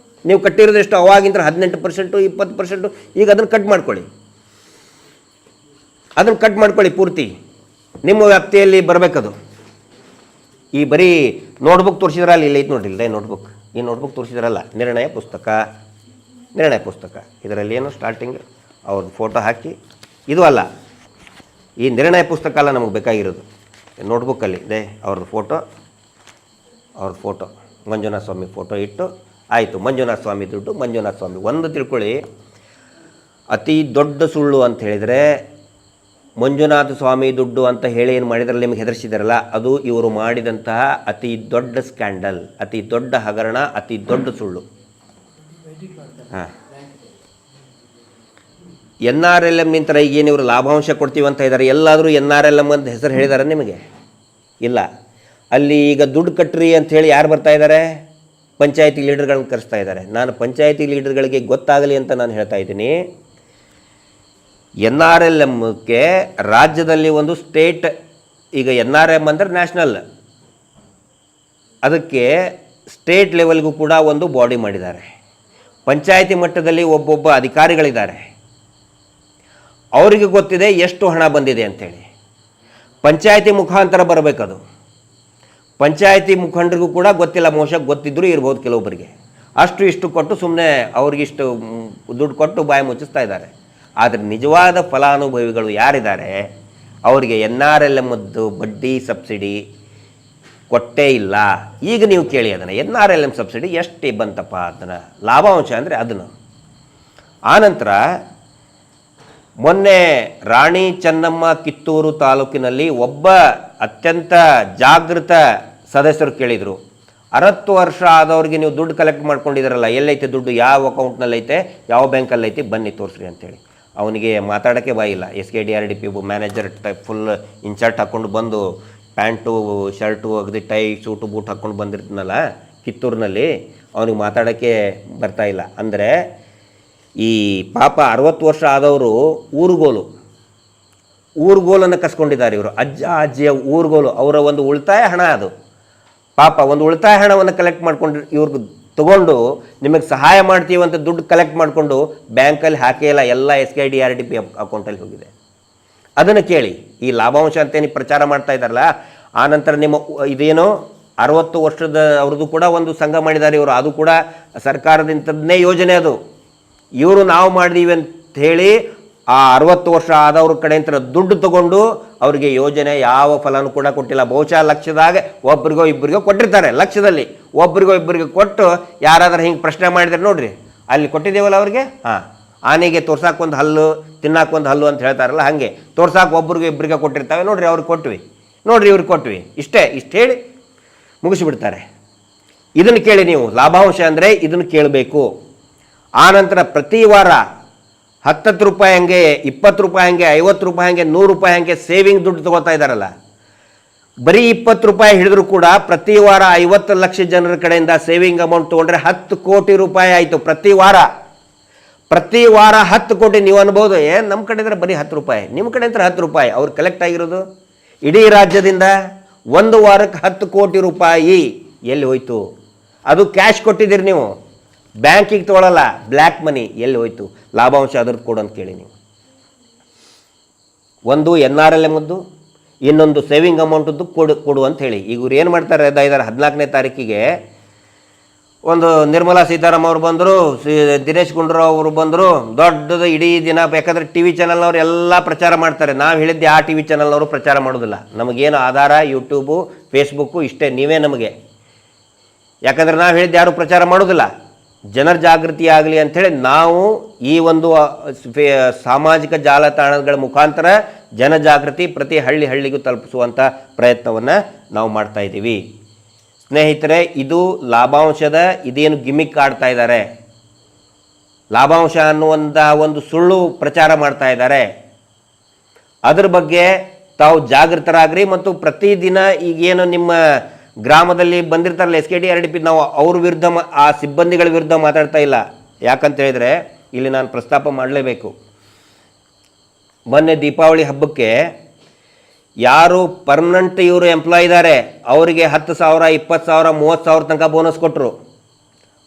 Speaker 1: ನೀವು ಕಟ್ಟಿರೋದೆಷ್ಟು? ಅವಾಗಿಂತ 18%, 20%. ಈಗ ಅದನ್ನು ಕಟ್ ಮಾಡ್ಕೊಳ್ಳಿ, ಪೂರ್ತಿ ನಿಮ್ಮ ವ್ಯಾಪ್ತಿಯಲ್ಲಿ ಬರಬೇಕದು. ಈ ಬರೀ ನೋಟ್ಬುಕ್ ತೋರಿಸಿದ್ರಲ್ಲ, ಇಲ್ಲ ಐತೆ ನೋಡಿಲ್ಲ ನೋಟ್ಬುಕ್, ಈ ನೋಟ್ಬುಕ್ ತೋರಿಸಿದ್ರಲ್ಲ, ನಿರ್ಣಯ ಪುಸ್ತಕ ಇದರಲ್ಲಿ ಏನು ಸ್ಟಾರ್ಟಿಂಗ್ ಅವ್ರದ್ದು ಫೋಟೋ ಹಾಕಿ, ಇದು ಅಲ್ಲ, ಈ ನಿರ್ಣಯ ಪುಸ್ತಕ ಅಲ್ಲ ನಮಗೆ ಬೇಕಾಗಿರೋದು. ನೋಟ್ಬುಕ್ಕಲ್ಲಿ ಇದೆ ಅವ್ರದ್ದು ಫೋಟೋ, ಮಂಜುನಾಥ ಸ್ವಾಮಿ ಫೋಟೋ ಇಟ್ಟು ಆಯಿತು. ಮಂಜುನಾಥ ಸ್ವಾಮಿ ದುಡ್ಡು, ಮಂಜುನಾಥ ಸ್ವಾಮಿ. ಒಂದು ತಿಳ್ಕೊಳ್ಳಿ, ಅತಿ ದೊಡ್ಡ ಸುಳ್ಳು ಅಂತ ಹೇಳಿದರೆ ಮಂಜುನಾಥ ಸ್ವಾಮಿ ದುಡ್ಡು ಅಂತ ಹೇಳಿ ಏನು ಮಾಡಿದ್ರಲ್ಲಿ ನಿಮಗೆ ಹೆದರಿಸಿದಾರಲ್ಲ, ಅದು ಇವರು ಮಾಡಿದಂತಹ ಅತಿ ದೊಡ್ಡ ಸ್ಕ್ಯಾಂಡಲ್, ಅತಿ ದೊಡ್ಡ ಹಗರಣ, ಅತಿ ದೊಡ್ಡ ಸುಳ್ಳು. ಹಾಂ, NRLM ನಿಂತರ ಈಗೇನು ಇವರು ಲಾಭಾಂಶ ಕೊಡ್ತೀವಿ ಅಂತ ಇದ್ದಾರೆ. ಎಲ್ಲಾದರೂ NRLM ಅಂತ ಹೆಸರು ಹೇಳಿದ್ದಾರೆ ನಿಮಗೆ? ಇಲ್ಲ. ಅಲ್ಲಿ ಈಗ ದುಡ್ಡು ಕಟ್ಟ್ರಿ ಅಂಥೇಳಿ ಯಾರು ಬರ್ತಾ ಇದ್ದಾರೆ? ಪಂಚಾಯತಿ ಲೀಡರ್ಗಳನ್ನ ಕರೆಸ್ತಾ ಇದ್ದಾರೆ. ನಾನು ಪಂಚಾಯತಿ ಲೀಡರ್ಗಳಿಗೆ ಗೊತ್ತಾಗಲಿ ಅಂತ ನಾನು ಹೇಳ್ತಾ ಇದ್ದೀನಿ, NRLMಕ್ಕೆ ರಾಜ್ಯದಲ್ಲಿ ಒಂದು ಸ್ಟೇಟ್, ಈಗ NRM ಅಂದರೆ ನ್ಯಾಷನಲ್, ಅದಕ್ಕೆ ಸ್ಟೇಟ್ ಲೆವೆಲ್ಗೂ ಕೂಡ ಒಂದು ಬಾಡಿ ಮಾಡಿದ್ದಾರೆ. ಪಂಚಾಯತಿ ಮಟ್ಟದಲ್ಲಿ ಒಬ್ಬೊಬ್ಬ ಅಧಿಕಾರಿಗಳಿದ್ದಾರೆ, ಅವರಿಗೆ ಗೊತ್ತಿದೆ ಎಷ್ಟು ಹಣ ಬಂದಿದೆ ಅಂಥೇಳಿ. ಪಂಚಾಯತಿ ಮುಖಾಂತರ ಬರಬೇಕದು. ಪಂಚಾಯತಿ ಮುಖಂಡರಿಗೂ ಕೂಡ ಗೊತ್ತಿಲ್ಲ, ಮೋಶಕ್ಕೆ ಗೊತ್ತಿದ್ದರೂ ಇರ್ಬೋದು ಕೆಲವೊಬ್ಬರಿಗೆ. ಅಷ್ಟು ಇಷ್ಟು ಕೊಟ್ಟು ಸುಮ್ಮನೆ ಅವ್ರಿಗಿಷ್ಟು ದುಡ್ಡು ಕೊಟ್ಟು ಬಾಯಿ ಮುಚ್ಚಿಸ್ತಾ ಇದ್ದಾರೆ. ಆದರೆ ನಿಜವಾದ ಫಲಾನುಭವಿಗಳು ಯಾರಿದ್ದಾರೆ, ಅವರಿಗೆ NRLMದ್ದು ಬಡ್ಡಿ ಸಬ್ಸಿಡಿ ಕೊಟ್ಟೇ ಇಲ್ಲ. ಈಗ ನೀವು ಕೇಳಿ ಅದನ್ನು, NRLM ಸಬ್ಸಿಡಿ ಎಷ್ಟು ಬಂತಪ್ಪ, ಅದನ್ನು ಲಾಭಾಂಶ ಅಂದರೆ ಅದನ್ನು. ಆನಂತರ ಮೊನ್ನೆ ರಾಣಿ ಚೆನ್ನಮ್ಮ ಕಿತ್ತೂರು ತಾಲೂಕಿನಲ್ಲಿ ಒಬ್ಬ ಅತ್ಯಂತ ಜಾಗೃತ ಸದಸ್ಯರು ಕೇಳಿದರು, 60 ವರ್ಷ ಆದವ್ರಿಗೆ ನೀವು ದುಡ್ಡು ಕಲೆಕ್ಟ್ ಮಾಡ್ಕೊಂಡಿದ್ದೀರಲ್ಲ, ಎಲ್ಲೈತೆ ದುಡ್ಡು, ಯಾವ ಅಕೌಂಟ್ನಲ್ಲೈತೆ, ಯಾವ ಬ್ಯಾಂಕಲ್ಲೈತೆ, ಬನ್ನಿ ತೋರಿಸ್ರಿ ಅಂತೇಳಿ. ಅವನಿಗೆ ಮಾತಾಡೋಕ್ಕೆ ಬಾಯಿಲ್ಲ. SKDRDP ಮ್ಯಾನೇಜರ್ ಟೈಪ್ ಫುಲ್ ಇನ್ಶರ್ಟ್ ಹಾಕ್ಕೊಂಡು ಬಂದು, ಪ್ಯಾಂಟು ಶರ್ಟು ಅಗದಿ ಟೈ ಸೂಟು ಬೂಟ್ ಹಾಕ್ಕೊಂಡು ಬಂದಿರ್ತೀನಲ್ಲ ಕಿತ್ತೂರಿನಲ್ಲಿ, ಅವನಿಗೆ ಮಾತಾಡೋಕ್ಕೆ ಬರ್ತಾಯಿಲ್ಲ. ಅಂದರೆ ಈ ಪಾಪ 60 ವರ್ಷ ಆದವರು ಊರುಗೋಲನ್ನು ಕಸ್ಕೊಂಡಿದ್ದಾರೆ. ಇವರು ಅಜ್ಜಿಯ ಊರುಗೋಲು, ಅವರ ಒಂದು ಉಳಿತಾಯ ಹಣ ಅದು. ಪಾಪ ಒಂದು ಉಳಿತಾಯ ಹಣವನ್ನು ಕಲೆಕ್ಟ್ ಮಾಡ್ಕೊಂಡು ಇವ್ರಿಗೆ ತೊಗೊಂಡು ನಿಮಗೆ ಸಹಾಯ ಮಾಡ್ತೀವಿ ಅಂತ ದುಡ್ಡು ಕಲೆಕ್ಟ್ ಮಾಡಿಕೊಂಡು ಬ್ಯಾಂಕಲ್ಲಿ ಹಾಕಿಲ್ಲ, ಎಲ್ಲ SKDRDP ಅಕೌಂಟಲ್ಲಿ ಹೋಗಿದೆ. ಅದನ್ನು ಕೇಳಿ. ಈ ಲಾಭಾಂಶ ಅಂತೇನು ಪ್ರಚಾರ ಮಾಡ್ತಾ ಇದ್ದಾರಲ್ಲ, ಆನಂತರ ನಿಮ್ಮ ಇದೇನೋ 60 ವರ್ಷದ ಅವ್ರದ್ದು ಕೂಡ ಒಂದು ಸಂಘ ಮಾಡಿದ್ದಾರೆ ಇವರು, ಅದು ಕೂಡ ಸರ್ಕಾರದಿಂದನೇ ಯೋಜನೆ ಅದು. ಇವರು ನಾವು ಮಾಡಿದೀವಿ ಅಂತ ಹೇಳಿ ಆ 60 ವರ್ಷ ಆದವ್ರ ಕಡೆಯಿಂದ ದುಡ್ಡು ತಗೊಂಡು ಅವರಿಗೆ ಯೋಜನೆ ಯಾವ ಫಲನೂ ಕೂಡ ಕೊಟ್ಟಿಲ್ಲ. ಬಹುಶಃ ಲಕ್ಷದಾಗ ಒಬ್ರಿಗೋ ಇಬ್ಬರಿಗೋ ಕೊಟ್ಟಿರ್ತಾರೆ, ಲಕ್ಷದಲ್ಲಿ ಒಬ್ರಿಗೋ ಇಬ್ಬರಿಗೆ ಕೊಟ್ಟು ಯಾರಾದ್ರೂ ಹಿಂಗೆ ಪ್ರಶ್ನೆ ಮಾಡಿದ್ರೆ ನೋಡ್ರಿ ಅಲ್ಲಿ ಕೊಟ್ಟಿದ್ದೇವಲ್ಲ ಅವ್ರಿಗೆ. ಹಾಂ, ಆನೆಗೆ ತೋರ್ಸಾಕೊಂದು ಹಲ್ಲು ತಿನ್ನಾಕೊಂದು ಹಲ್ಲು ಅಂತ ಹೇಳ್ತಾರಲ್ಲ, ಹಾಗೆ ತೋರ್ಸಾಕ ಒಬ್ರಿಗೆ ಇಬ್ಬರಿಗೆ ಕೊಟ್ಟಿರ್ತಾವೆ, ನೋಡ್ರಿ ಅವ್ರಿಗೆ ಕೊಟ್ವಿ, ನೋಡ್ರಿ ಇವ್ರಿಗೆ ಕೊಟ್ವಿ, ಇಷ್ಟು ಹೇಳಿ ಮುಗಿಸಿಬಿಡ್ತಾರೆ. ಇದನ್ನು ಕೇಳಿ ನೀವು, ಲಾಭಾಂಶ ಅಂದರೆ ಇದನ್ನು ಕೇಳಬೇಕು. ಆನಂತರ ಪ್ರತಿ ವಾರ 10 ರೂಪಾಯಿ ಹಂಗೆ, 20 ರೂಪಾಯಿ ಹಂಗೆ, 50 ರೂಪಾಯಿ ಹಂಗೆ, 100 ರೂಪಾಯಿ ಹಂಗೆ ಸೇವಿಂಗ್ ದುಡ್ಡು ತಗೋತಾ ಇದ್ದಾರಲ್ಲ. ಬರೀ 20 ರೂಪಾಯಿ ಹಿಡಿದ್ರು ಕೂಡ ಪ್ರತಿ ವಾರ 50 ಲಕ್ಷ ಜನರ ಕಡೆಯಿಂದ ಸೇವಿಂಗ್ ಅಮೌಂಟ್ ತೊಗೊಂಡ್ರೆ 10 ಕೋಟಿ ರೂಪಾಯಿ ಆಯಿತು ಪ್ರತಿ ವಾರ. ಪ್ರತಿ ವಾರ 10 ಕೋಟಿ. ನೀವು ಅನ್ಬೋದು, ನಮ್ಮ ಕಡೆ ಅಂದ್ರೆ ಬರೀ 10 ರೂಪಾಯಿ, ನಿಮ್ಮ ಕಡೆ ಅಂದ್ರೆ 10 ರೂಪಾಯಿ. ಅವ್ರು ಕಲೆಕ್ಟ್ ಆಗಿರೋದು ಇಡೀ ರಾಜ್ಯದಿಂದ ಒಂದು ವಾರಕ್ಕೆ 10 ಕೋಟಿ ರೂಪಾಯಿ ಎಲ್ಲಿ ಹೋಯ್ತು? ಅದು ಕ್ಯಾಶ್ ಕೊಟ್ಟಿದ್ದೀರಿ ನೀವು, ಬ್ಯಾಂಕಿಗೆ ತೊಗೊಳಲ್ಲ, ಬ್ಲ್ಯಾಕ್ ಮನಿ ಎಲ್ಲಿ ಹೋಯ್ತು? ಲಾಭಾಂಶ ಅದ್ರದ್ದು ಕೊಡು ಅಂತ ಕೇಳಿ ನೀವು. ಒಂದು NRLM ಮದ್ದು, ಇನ್ನೊಂದು ಸೇವಿಂಗ್ ಅಮೌಂಟದ್ದು ಕೊಡು ಅಂತ ಹೇಳಿ. ಈಗ ಇವ್ರು ಏನು ಮಾಡ್ತಾರೆ, 14ನೇ ತಾರೀಕಿಗೆ ಒಂದು ನಿರ್ಮಲಾ ಸೀತಾರಾಮನ್ ಅವರು ಬಂದರು, ದಿನೇಶ್ ಗುಂಡೂರಾವ್ ಅವರು ಬಂದರು, ದೊಡ್ಡದು ಇಡೀ ದಿನ. ಬೇಕಾದ್ರೆ ಟಿ ವಿ ಚಾನಲ್ನವ್ರು ಎಲ್ಲ ಪ್ರಚಾರ ಮಾಡ್ತಾರೆ. ನಾವು ಹೇಳಿದ್ದೆ ಆ ಟಿ ವಿ ಚಾನಲ್ನವರು ಪ್ರಚಾರ ಮಾಡೋದಿಲ್ಲ. ನಮಗೇನು ಆಧಾರ ಯೂಟ್ಯೂಬು ಫೇಸ್ಬುಕ್ಕು ಇಷ್ಟೇ, ನೀವೇ ನಮಗೆ. ಯಾಕಂದರೆ ನಾವು ಹೇಳಿದ್ದು ಯಾರು ಪ್ರಚಾರ ಮಾಡೋದಿಲ್ಲ. ಜನರ ಜಾಗೃತಿ ಆಗಲಿ ಅಂಥೇಳಿ ನಾವು ಈ ಒಂದು ಸಾಮಾಜಿಕ ಜಾಲತಾಣಗಳ ಮುಖಾಂತರ ಜನಜಾಗೃತಿ ಪ್ರತಿ ಹಳ್ಳಿಗೂ ತಲುಪಿಸುವಂಥ ಪ್ರಯತ್ನವನ್ನು ನಾವು ಮಾಡ್ತಾ ಇದ್ದೀವಿ. ಸ್ನೇಹಿತರೆ, ಇದು ಲಾಭಾಂಶದ ಇದೇನು ಗಿಮಿಕ್ ಆಡ್ತಾ ಇದ್ದಾರೆ, ಲಾಭಾಂಶ ಅನ್ನುವಂಥ ಒಂದು ಸುಳ್ಳು ಪ್ರಚಾರ ಮಾಡ್ತಾ ಇದ್ದಾರೆ. ಅದ್ರ ಬಗ್ಗೆ ತಾವು ಜಾಗೃತರಾಗ್ರಿ. ಮತ್ತು ಪ್ರತಿದಿನ ಈಗೇನು ನಿಮ್ಮ ಗ್ರಾಮದಲ್ಲಿ ಬಂದಿರ್ತಾರಲ್ಲ SKDRDP, ನಾವು ಅವ್ರ ವಿರುದ್ಧ ಆ ಸಿಬ್ಬಂದಿಗಳ ವಿರುದ್ಧ ಮಾತಾಡ್ತಾ ಇಲ್ಲ. ಯಾಕಂತ ಹೇಳಿದರೆ ಇಲ್ಲಿ ನಾನು ಪ್ರಸ್ತಾಪ ಮಾಡಲೇಬೇಕು. ಮೊನ್ನೆ ದೀಪಾವಳಿ ಹಬ್ಬಕ್ಕೆ ಯಾರು ಪರ್ಮನೆಂಟ್ ಇವರು ಎಂಪ್ಲಾಯ್ ಇದ್ದಾರೆ ಅವರಿಗೆ 10,000, 20,000, 30,000 ತನಕ ಬೋನಸ್ ಕೊಟ್ಟರು.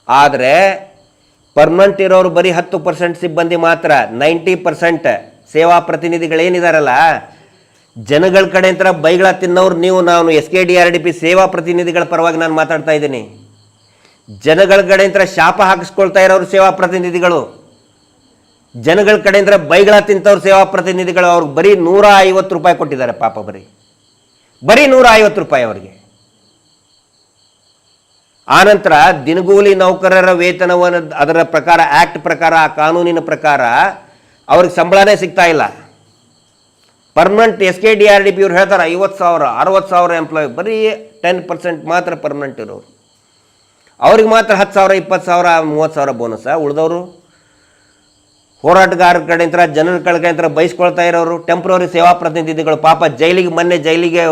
Speaker 1: ಆದರೆ ಪರ್ಮನೆಂಟ್ ಇರೋರು ಬರೀ 10% ಸಿಬ್ಬಂದಿ ಮಾತ್ರ. 90% ಸೇವಾ ಪ್ರತಿನಿಧಿಗಳೇನಿದಾರಲ್ಲ, ಜನಗಳ ಕಡೆ ಅಂತ ಬೈಗಳ ತಿನ್ನೋರು ನೀವು. ನಾನು SKDRDP ಸೇವಾ ಪ್ರತಿನಿಧಿಗಳ ಪರವಾಗಿ ನಾನು ಮಾತಾಡ್ತಾ ಇದ್ದೀನಿ. ಜನಗಳ ಕಡೆಯಿಂದ ಶಾಪ ಹಾಕಿಸ್ಕೊಳ್ತಾ ಇರೋರು ಸೇವಾ ಪ್ರತಿನಿಧಿಗಳು, ಜನಗಳ ಕಡೆಯಿಂದ ಬೈಗಳ ತಿಂತವ್ರು ಸೇವಾ ಪ್ರತಿನಿಧಿಗಳು. ಅವ್ರಿಗೆ ಬರೀ 150 ರೂಪಾಯಿ ಕೊಟ್ಟಿದ್ದಾರೆ ಪಾಪ, ಬರೀ 150 ರೂಪಾಯಿ ಅವರಿಗೆ. ಆನಂತರ ದಿನಗೂಲಿ ನೌಕರರ ವೇತನವನ್ನು ಅದರ ಪ್ರಕಾರ, ಆ್ಯಕ್ಟ್ ಪ್ರಕಾರ, ಆ ಕಾನೂನಿನ ಪ್ರಕಾರ ಅವ್ರಿಗೆ ಸಂಬಳನೇ ಸಿಗ್ತಾ ಇಲ್ಲ. ಪರ್ಮನೆಂಟ್ SKDRDP ಇವ್ರು ಹೇಳ್ತಾರೆ 50,000, 60,000 ಎಂಪ್ಲಾಯ್, ಬರೀ 10% ಮಾತ್ರ ಪರ್ಮನೆಂಟ್ ಇರೋರು. ಅವ್ರಿಗೆ ಮಾತ್ರ 10,000, 20,000, 30,000 ಬೋನಸ್. ಉಳಿದವರು ಹೋರಾಟಗಾರರ ಕಡೆಯಿಂದ, ಜನರ ಕಡೆಯಿಂದ ಬಯಸ್ಕೊಳ್ತಾ ಇರೋರು ಟೆಂಪ್ರವರಿ ಸೇವಾ ಪ್ರತಿನಿಧಿಗಳು. ಪಾಪ ಜೈಲಿಗೆ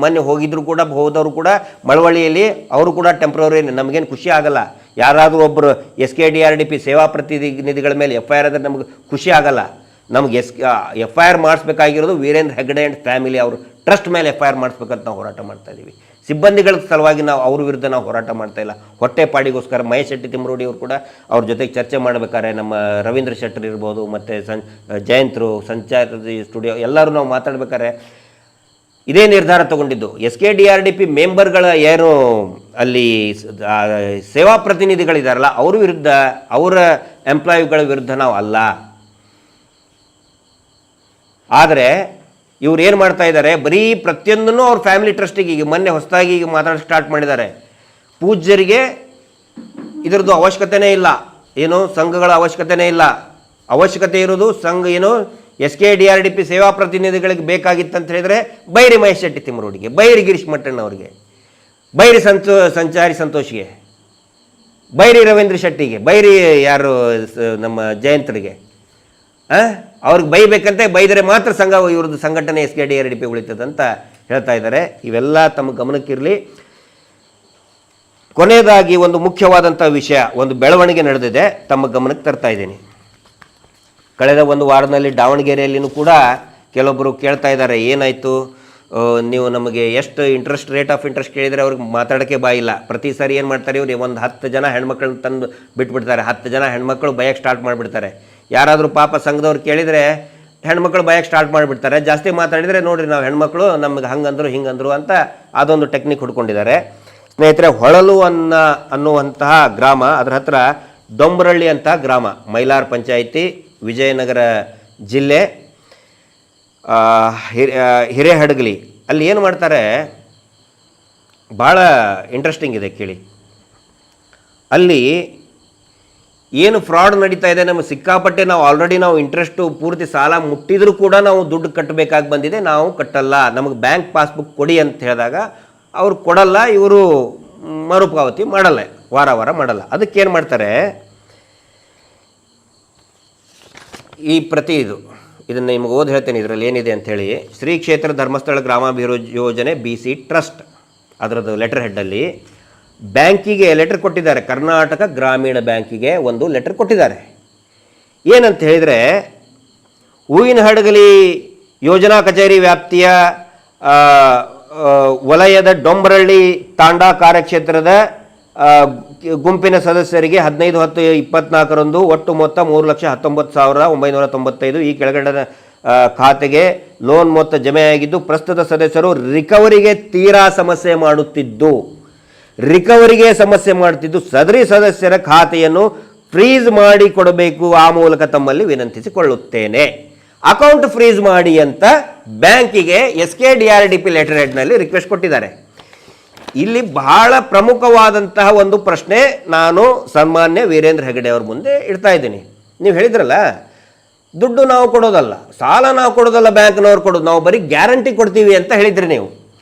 Speaker 1: ಮೊನ್ನೆ ಹೋಗಿದ್ರು ಕೂಡ, ಹೋದವರು ಕೂಡ ಮಳವಳ್ಳಿಯಲ್ಲಿ, ಅವರು ಕೂಡ ಟೆಂಪ್ರವರಿ. ನಮಗೇನು ಖುಷಿ ಆಗಲ್ಲ. ಯಾರಾದರೂ ಒಬ್ಬರು SKDRDP ಸೇವಾ ಪ್ರತಿನಿಧಿಗಳ ಮೇಲೆ FIR ಆದರೆ ನಮಗೆ ಖುಷಿ ಆಗಲ್ಲ. ನಮ್ಗೆ FIR ಮಾಡಿಸ್ಬೇಕಾಗಿರೋದು ವೀರೇಂದ್ರ ಹೆಗ್ಗಡೆ ಆ್ಯಂಡ್ ಫ್ಯಾಮಿಲಿ ಅವರು ಟ್ರಸ್ಟ್ ಮೇಲೆ FIR ಮಾಡಿಸ್ಬೇಕಂತ ನಾವು ಹೋರಾಟ ಮಾಡ್ತಾ ಇದ್ದೀವಿ. ಸಿಬ್ಬಂದಿಗಳ ಸಲುವಾಗಿ ನಾವು ಅವ್ರ ವಿರುದ್ಧ ನಾವು ಹೋರಾಟ ಮಾಡ್ತಾ ಇಲ್ಲ. ಹೊಟ್ಟೆಪಾಡಿಗೋಸ್ಕರ ಮಹೇಶ್ ಶೆಟ್ಟಿ ತಿಮ್ಮರೋಡಿ ಅವರು ಕೂಡ ಅವ್ರ ಜೊತೆಗೆ ಚರ್ಚೆ ಮಾಡಬೇಕಾದ್ರೆ, ನಮ್ಮ ರವೀಂದ್ರ ಶೆಟ್ಟರ್ ಇರ್ಬೋದು, ಮತ್ತು ಜಯಂತ್ರು, ಸಂಚಾರ ಸ್ಟುಡಿಯೋ ಎಲ್ಲರೂ ನಾವು ಮಾತಾಡ್ಬೇಕಾದ್ರೆ ಇದೇ ನಿರ್ಧಾರ ತಗೊಂಡಿದ್ದು. SKDRDP ಮೆಂಬರ್ಗಳ ಏನು ಅಲ್ಲಿ ಸೇವಾ ಪ್ರತಿನಿಧಿಗಳಿದಾರಲ್ಲ ಅವ್ರ ವಿರುದ್ಧ, ಅವರ ಎಂಪ್ಲಾಯಿಗಳ ವಿರುದ್ಧ ನಾವು ಅಲ್ಲ. ಆದರೆ ಇವ್ರು ಏನು ಮಾಡ್ತಾ ಇದ್ದಾರೆ, ಬರೀ ಪ್ರತಿಯೊಂದನ್ನು ಅವ್ರ ಫ್ಯಾಮಿಲಿ ಟ್ರಸ್ಟಿಗೆ ಈಗ ಮೊನ್ನೆ ಹೊಸದಾಗಿ ಈಗ ಮಾತಾಡೋಕ್ಕೆ ಸ್ಟಾರ್ಟ್ ಮಾಡಿದ್ದಾರೆ. ಪೂಜ್ಯರಿಗೆ ಇದರದ್ದು ಅವಶ್ಯಕತೆನೇ ಇಲ್ಲ, ಏನು ಸಂಘಗಳ ಅವಶ್ಯಕತೆನೇ ಇಲ್ಲ. ಅವಶ್ಯಕತೆ ಇರೋದು ಸಂಘ ಏನು SKDRDP ಸೇವಾ ಪ್ರತಿನಿಧಿಗಳಿಗೆ ಬೇಕಾಗಿತ್ತಂತ ಹೇಳಿದರೆ ಬೈರಿ ಮಹೇಶ್ ಶೆಟ್ಟಿ ತಿಮ್ಮರೋಡಿಗೆ, ಬೈರಿ ಗಿರೀಶ್ ಮಟ್ಟಣ್ಣ ಅವರಿಗೆ, ಬೈರಿ ಸಂಚಾರಿ ಸಂತೋಷ್ಗೆ, ಬೈರಿ ರವೀಂದ್ರ ಶೆಟ್ಟಿಗೆ, ಬೈರಿ ಯಾರು ನಮ್ಮ ಜಯಂತ್ರಿಗೆ. ಅವ್ರಿಗೆ ಬೈಬೇಕಂತೆ, ಬೈದರೆ ಮಾತ್ರ ಸಂಘ ಇವ್ರದ್ದು ಸಂಘಟನೆ SKDRDP ಉಳಿತದಂತ ಹೇಳ್ತಾ ಇದ್ದಾರೆ. ಇವೆಲ್ಲ ತಮ್ಮ ಗಮನಕ್ಕಿರಲಿ. ಕೊನೆಯದಾಗಿ ಒಂದು ಮುಖ್ಯವಾದಂಥ ವಿಷಯ, ಒಂದು ಬೆಳವಣಿಗೆ ನಡೆದಿದೆ, ತಮ್ಮ ಗಮನಕ್ಕೆ ತರ್ತಾ ಇದ್ದೀನಿ. ಕಳೆದ ಒಂದು ವಾರದಲ್ಲಿ ದಾವಣಗೆರೆಯಲ್ಲಿನೂ ಕೂಡ ಕೆಲವೊಬ್ಬರು ಕೇಳ್ತಾ ಇದ್ದಾರೆ, ಏನಾಯಿತು ನೀವು ನಮಗೆ ಎಷ್ಟು ರೇಟ್ ಆಫ್ ಇಂಟ್ರೆಸ್ಟ್ ಕೇಳಿದರೆ ಅವ್ರಿಗೆ ಮಾತಾಡೋಕ್ಕೆ ಬಾಯಿಲ್ಲ. ಪ್ರತಿ ಸಾರಿ ಏನು ಮಾಡ್ತಾರೆ ಇವ್ರು, ಒಂದು 10 ಜನ ಹೆಣ್ಮಕ್ಳನ್ನ ತಂದು ಬಿಟ್ಬಿಡ್ತಾರೆ. 10 ಜನ ಹೆಣ್ಮಕ್ಳು ಬಯಕ್ಕೆ ಸ್ಟಾರ್ಟ್ ಮಾಡಿಬಿಡ್ತಾರೆ. ಯಾರಾದರೂ ಪಾಪ ಸಂಘದವ್ರು ಕೇಳಿದರೆ ಹೆಣ್ಮಕ್ಳು ಬಯಕ್ಕೆ ಸ್ಟಾರ್ಟ್ ಮಾಡಿಬಿಡ್ತಾರೆ. ಜಾಸ್ತಿ ಮಾತಾಡಿದರೆ ನೋಡಿರಿ ನಾವು ಹೆಣ್ಮಕ್ಳು ನಮಗೆ ಹಂಗಂದ್ರು ಹಿಂಗಂದ್ರು ಅಂತ ಅದೊಂದು ಟೆಕ್ನಿಕ್ ಹುಡ್ಕೊಂಡಿದ್ದಾರೆ. ಸ್ನೇಹಿತರೆ, ಹೊಳಲು ಅನ್ನುವಂತಹ ಗ್ರಾಮ, ಅದರ ಹತ್ರ ದೊಂಬರಳ್ಳಿ ಅಂತ ಗ್ರಾಮ, ಮೈಲಾರ ಪಂಚಾಯಿತಿ, ವಿಜಯನಗರ ಜಿಲ್ಲೆ ಹಿರೇಹಡಗಲಿ. ಅಲ್ಲಿ ಏನು ಮಾಡ್ತಾರೆ, ಭಾಳ ಇಂಟ್ರೆಸ್ಟಿಂಗ್ ಇದೆ ಕೇಳಿ. ಅಲ್ಲಿ ಏನು ಫ್ರಾಡ್ ನಡೀತಾ ಇದೆ, ನಮಗೆ ಸಿಕ್ಕಾಪಟ್ಟೆ ನಾವು ಆಲ್ರೆಡಿ ನಾವು ಇಂಟ್ರೆಸ್ಟು ಪೂರ್ತಿ ಸಾಲ ಮುಟ್ಟಿದರೂ ಕೂಡ ನಾವು ದುಡ್ಡು ಕಟ್ಟಬೇಕಾಗಿ ಬಂದಿದೆ, ನಾವು ಕಟ್ಟಲ್ಲ, ನಮಗೆ ಬ್ಯಾಂಕ್ ಪಾಸ್ಬುಕ್ ಕೊಡಿ ಅಂತ ಹೇಳಿದಾಗ ಅವ್ರು ಕೊಡಲ್ಲ, ಇವರು ಮರುಪಾವತಿ ಮಾಡಲ್ಲ, ವಾರ ವಾರ ಮಾಡಲ್ಲ. ಅದಕ್ಕೇನು ಮಾಡ್ತಾರೆ, ಈ ಪ್ರತಿ ಇದನ್ನು ನಿಮಗೆ ಓದಿ ಹೇಳ್ತೇನೆ, ಇದರಲ್ಲಿ ಏನಿದೆ ಅಂಥೇಳಿ. ಶ್ರೀ ಕ್ಷೇತ್ರ ಧರ್ಮಸ್ಥಳ ಗ್ರಾಮಾಭಿವೃದ್ಧಿ ಯೋಜನೆ BC ಟ್ರಸ್ಟ್, ಅದರದ್ದು ಲೆಟರ್ ಹೆಡ್ಡಲ್ಲಿ ಬ್ಯಾಂಕಿಗೆ ಲೆಟರ್ ಕೊಟ್ಟಿದ್ದಾರೆ. ಕರ್ನಾಟಕ ಗ್ರಾಮೀಣ ಬ್ಯಾಂಕಿಗೆ ಒಂದು ಲೆಟರ್ ಕೊಟ್ಟಿದ್ದಾರೆ. ಏನಂತ ಹೇಳಿದರೆ, ಹೂವಿನಹಡಗಲಿ ಯೋಜನಾ ಕಚೇರಿ ವ್ಯಾಪ್ತಿಯ ವಲಯದ ಡೊಂಬರಳ್ಳಿ ತಾಂಡಾ ಕಾರ್ಯಕ್ಷೇತ್ರದ ಗುಂಪಿನ ಸದಸ್ಯರಿಗೆ 15/10/24 ಒಟ್ಟು ಮೊತ್ತ 3,19,995 ಈ ಕೆಳಗಡೆ ಖಾತೆಗೆ ಲೋನ್ ಮೊತ್ತ ಜಮೆಯಾಗಿದ್ದು, ಪ್ರಸ್ತುತ ಸದಸ್ಯರು ರಿಕವರಿಗೆ ತೀರಾ ಸಮಸ್ಯೆ ಮಾಡುತ್ತಿದ್ದು ಸದರಿ ಸದಸ್ಯರ ಖಾತೆಯನ್ನು ಫ್ರೀಸ್ ಮಾಡಿ ಕೊಡಬೇಕು, ಆ ಮೂಲಕ ತಮ್ಮಲ್ಲಿ ವಿನಂತಿಸಿಕೊಳ್ಳುತ್ತೇನೆ. ಅಕೌಂಟ್ ಫ್ರೀಸ್ ಮಾಡಿ ಅಂತ ಬ್ಯಾಂಕಿಗೆ SKDRDP ಲೆಟರ್ ಹೆಡ್ನಲ್ಲಿ ರಿಕ್ವೆಸ್ಟ್ ಕೊಟ್ಟಿದ್ದಾರೆ. ಇಲ್ಲಿ ಬಹಳ ಪ್ರಮುಖವಾದಂತಹ ಒಂದು ಪ್ರಶ್ನೆ ನಾನು ಸನ್ಮಾನ್ಯ ವೀರೇಂದ್ರ ಹೆಗಡೆ ಅವ್ರ ಮುಂದೆ ಇಡ್ತಾ ಇದ್ದೀನಿ. ನೀವು ಹೇಳಿದ್ರಲ್ಲ, ದುಡ್ಡು ನಾವು ಕೊಡೋದಲ್ಲ, ಸಾಲ ನಾವು ಕೊಡೋದಲ್ಲ, ಬ್ಯಾಂಕ್ನವ್ರು ಕೊಡೋದು, ನಾವು ಬರೀ ಗ್ಯಾರಂಟಿ ಕೊಡ್ತೀವಿ ಅಂತ ಹೇಳಿದ್ರಿ ನೀವು.